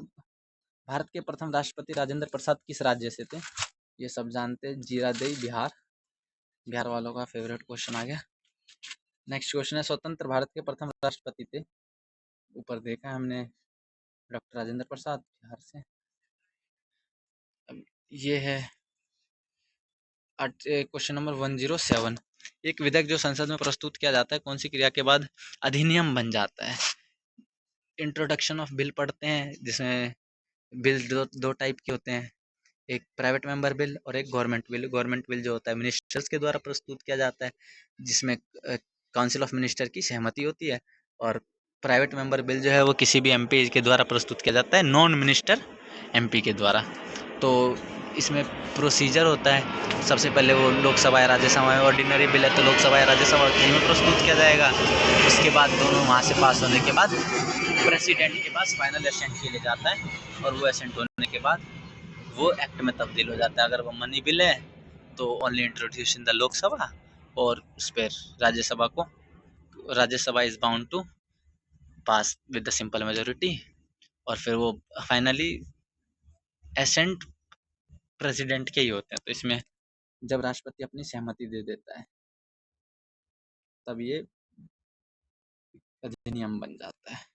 भारत के प्रथम राष्ट्रपति राजेंद्र प्रसाद किस राज्य से थे? ये सब जानते हैं, जीरादेई, बिहार वालों का फेवरेट क्वेश्चन आ गया। नेक्स्ट क्वेश्चन है, स्वतंत्र भारत के प्रथम राष्ट्रपति थे, ऊपर देखा हमने, डॉक्टर राजेंद्र प्रसाद, बिहार से। ये है क्वेश्चन नंबर 107, एक विधेयक जो संसद में प्रस्तुत किया जाता है कौन सी क्रिया के बाद अधिनियम बन जाता है? इंट्रोडक्शन ऑफ बिल पढ़ते हैं, जिसमें बिल दो टाइप के होते हैं, एक प्राइवेट मेंबर बिल और एक गवर्नमेंट बिल। गवर्नमेंट बिल जो होता है मिनिस्टर्स के द्वारा प्रस्तुत किया जाता है, जिसमें काउंसिल ऑफ मिनिस्टर की सहमति होती है, और प्राइवेट मेंबर बिल जो है वो किसी भी एमपी के द्वारा प्रस्तुत किया जाता है, नॉन मिनिस्टर एमपी के द्वारा। तो इसमें प्रोसीजर होता है, सबसे पहले वो लोकसभा या राज्यसभा में, ऑर्डिनरी बिल है तो लोकसभा या राज्यसभा में प्रस्तुत किया जाएगा। उसके बाद दोनों वहाँ से पास होने के बाद प्रेसिडेंट के पास फाइनल एसेंट के लिए जाता है, और वो एसेंट होने के बाद वो एक्ट में तब्दील हो जाता है। अगर वो मनी बिल है तो only introduce in the Lok Sabha, और उस पर Rajya Sabha is bound to pass with the simple majority, और फिर वो फाइनली एसेंट प्रेसिडेंट के ही होते हैं। तो इसमें जब राष्ट्रपति अपनी सहमति दे देता है तब ये अधिनियम बन जाता है।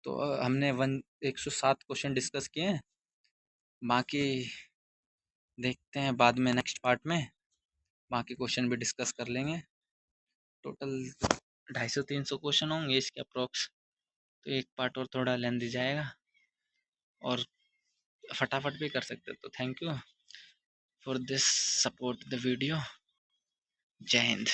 तो हमने 107 क्वेश्चन डिस्कस किए हैं, बाकी देखते हैं बाद में नेक्स्ट पार्ट में, बाकी क्वेश्चन भी डिस्कस कर लेंगे। टोटल 250-300 क्वेश्चन होंगे इसके अप्रोक्स, तो एक पार्ट और थोड़ा लेंदी जाएगा और फटाफट भी कर सकते। तो thank you for this support the video. जय हिंद।